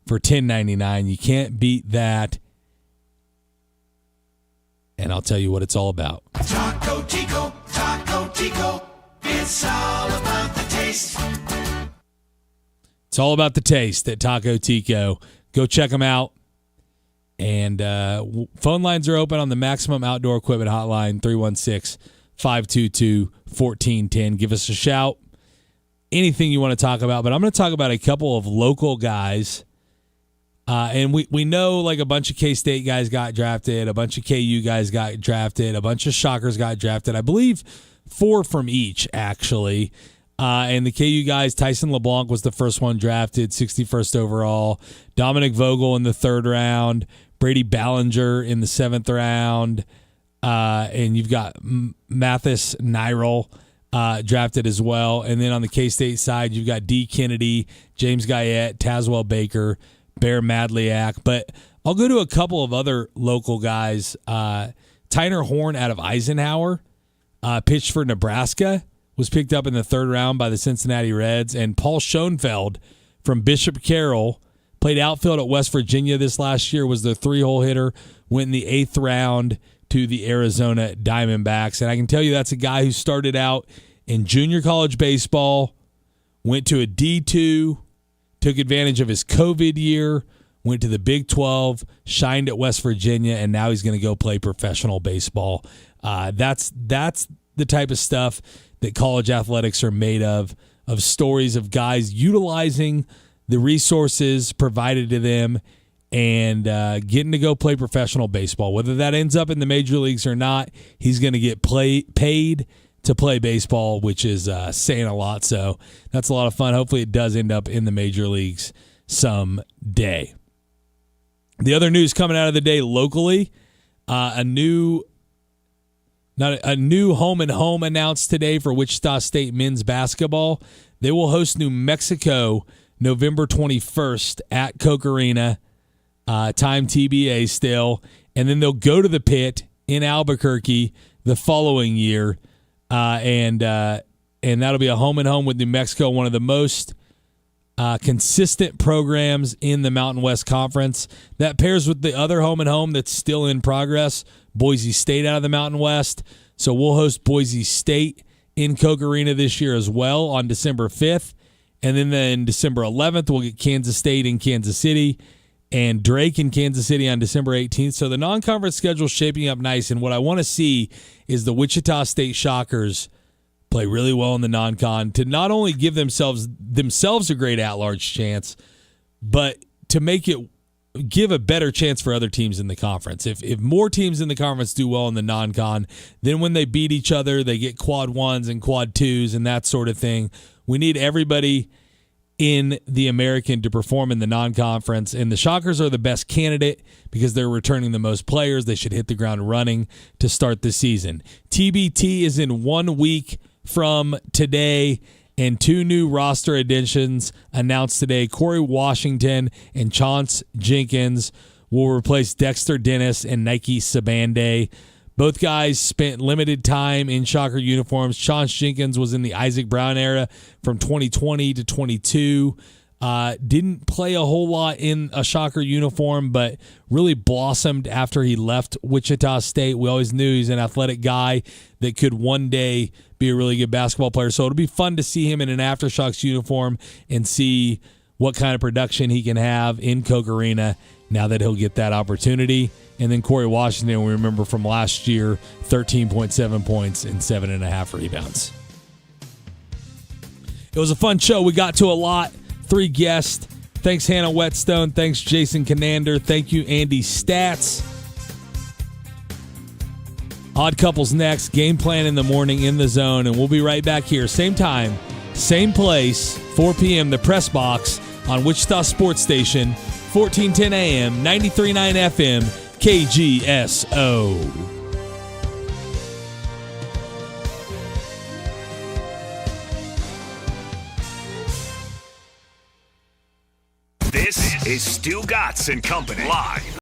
for $10.99. You can't beat that. And I'll tell you what it's all about. Taco Tico, it's all about the taste. It's all about the taste at Taco Tico. Go check them out. And phone lines are open on the Maximum Outdoor Equipment Hotline, 316-522-1410. Give us a shout. Anything you want to talk about, but I'm going to talk about a couple of local guys. And we know like a bunch of K-State guys got drafted, a bunch of KU guys got drafted, a bunch of Shockers got drafted. I believe 4 from each, actually. And the KU guys, Tyson LeBlanc was the first one drafted, 61st overall. Dominic Vogel in the 3rd round. Brady Ballinger in the 7th round. And you've got Mathis Nyril drafted as well. And then on the K-State side, you've got D. Kennedy, James Guyette, Tazwell Baker, Bear Madliak. But I'll go to a couple of other local guys. Tyner Horn out of Eisenhower, pitched for Nebraska, was picked up in the 3rd round by the Cincinnati Reds. And Paul Schoenfeld from Bishop Carroll, played outfield at West Virginia this last year, was their 3-hole hitter, went in the 8th round to the Arizona Diamondbacks. And I can tell you that's a guy who started out in junior college baseball, went to a D2, took advantage of his COVID year, went to the Big 12, shined at West Virginia, and now he's going to go play professional baseball. That's the type of stuff that college athletics are made of stories of guys utilizing the resources provided to them and getting to go play professional baseball. Whether that ends up in the major leagues or not, he's going to get paid to play baseball, which is saying a lot. So that's a lot of fun. Hopefully it does end up in the major leagues someday. The other news coming out of the day locally, a new home and home announced today for Wichita State men's basketball. They will host New Mexico November 21st at Koch Arena. Time TBA still. And then they'll go to the Pit in Albuquerque the following year. And that'll be a home and home with New Mexico, one of the most consistent programs in the Mountain West Conference. That pairs with the other home and home that's still in progress, Boise State out of the Mountain West. So we'll host Boise State in Koch Arena this year as well on December 5th. And then December 11th, we'll get Kansas State in Kansas City and Drake in Kansas City on December 18th. So the non-conference schedule is shaping up nice. And what I want to see is the Wichita State Shockers play really well in the non-con to not only give themselves a great at-large chance, but to make it give a better chance for other teams in the conference. If more teams in the conference do well in the non-con, then when they beat each other, they get quad ones and quad twos and that sort of thing. We need everybody in the American to perform in the non-conference, and the Shockers are the best candidate because they're returning the most players. They should hit the ground running to start the season. TBT is in 1 week from today, and 2 new roster additions announced today. Corey Washington and Chance Jenkins will replace Dexter Dennis and Nike Sabande. Both guys spent limited time in Shocker uniforms. Chance Jenkins was in the Isaac Brown era from 2020 to 22. Didn't play a whole lot in a Shocker uniform, but really blossomed after he left Wichita State. We always knew he's an athletic guy that could one day be a really good basketball player. So it'll be fun to see him in an Aftershocks uniform and see what kind of production he can have in Koch Arena now that he'll get that opportunity. And then Corey Washington, we remember from last year, 13.7 points and 7.5 rebounds. It was a fun show. We got to a lot. 3 guests. Thanks, Hannah Whetstone. Thanks, Jason Kinander. Thank you, Andy Stats. Odd Couples next. Game Plan in the morning in the zone. And we'll be right back here. Same time, same place, 4 p.m. The Press Box on Wichita Sports Station, 1410 AM, 93.9 FM, KGSO. This is Stu Gatz and Company live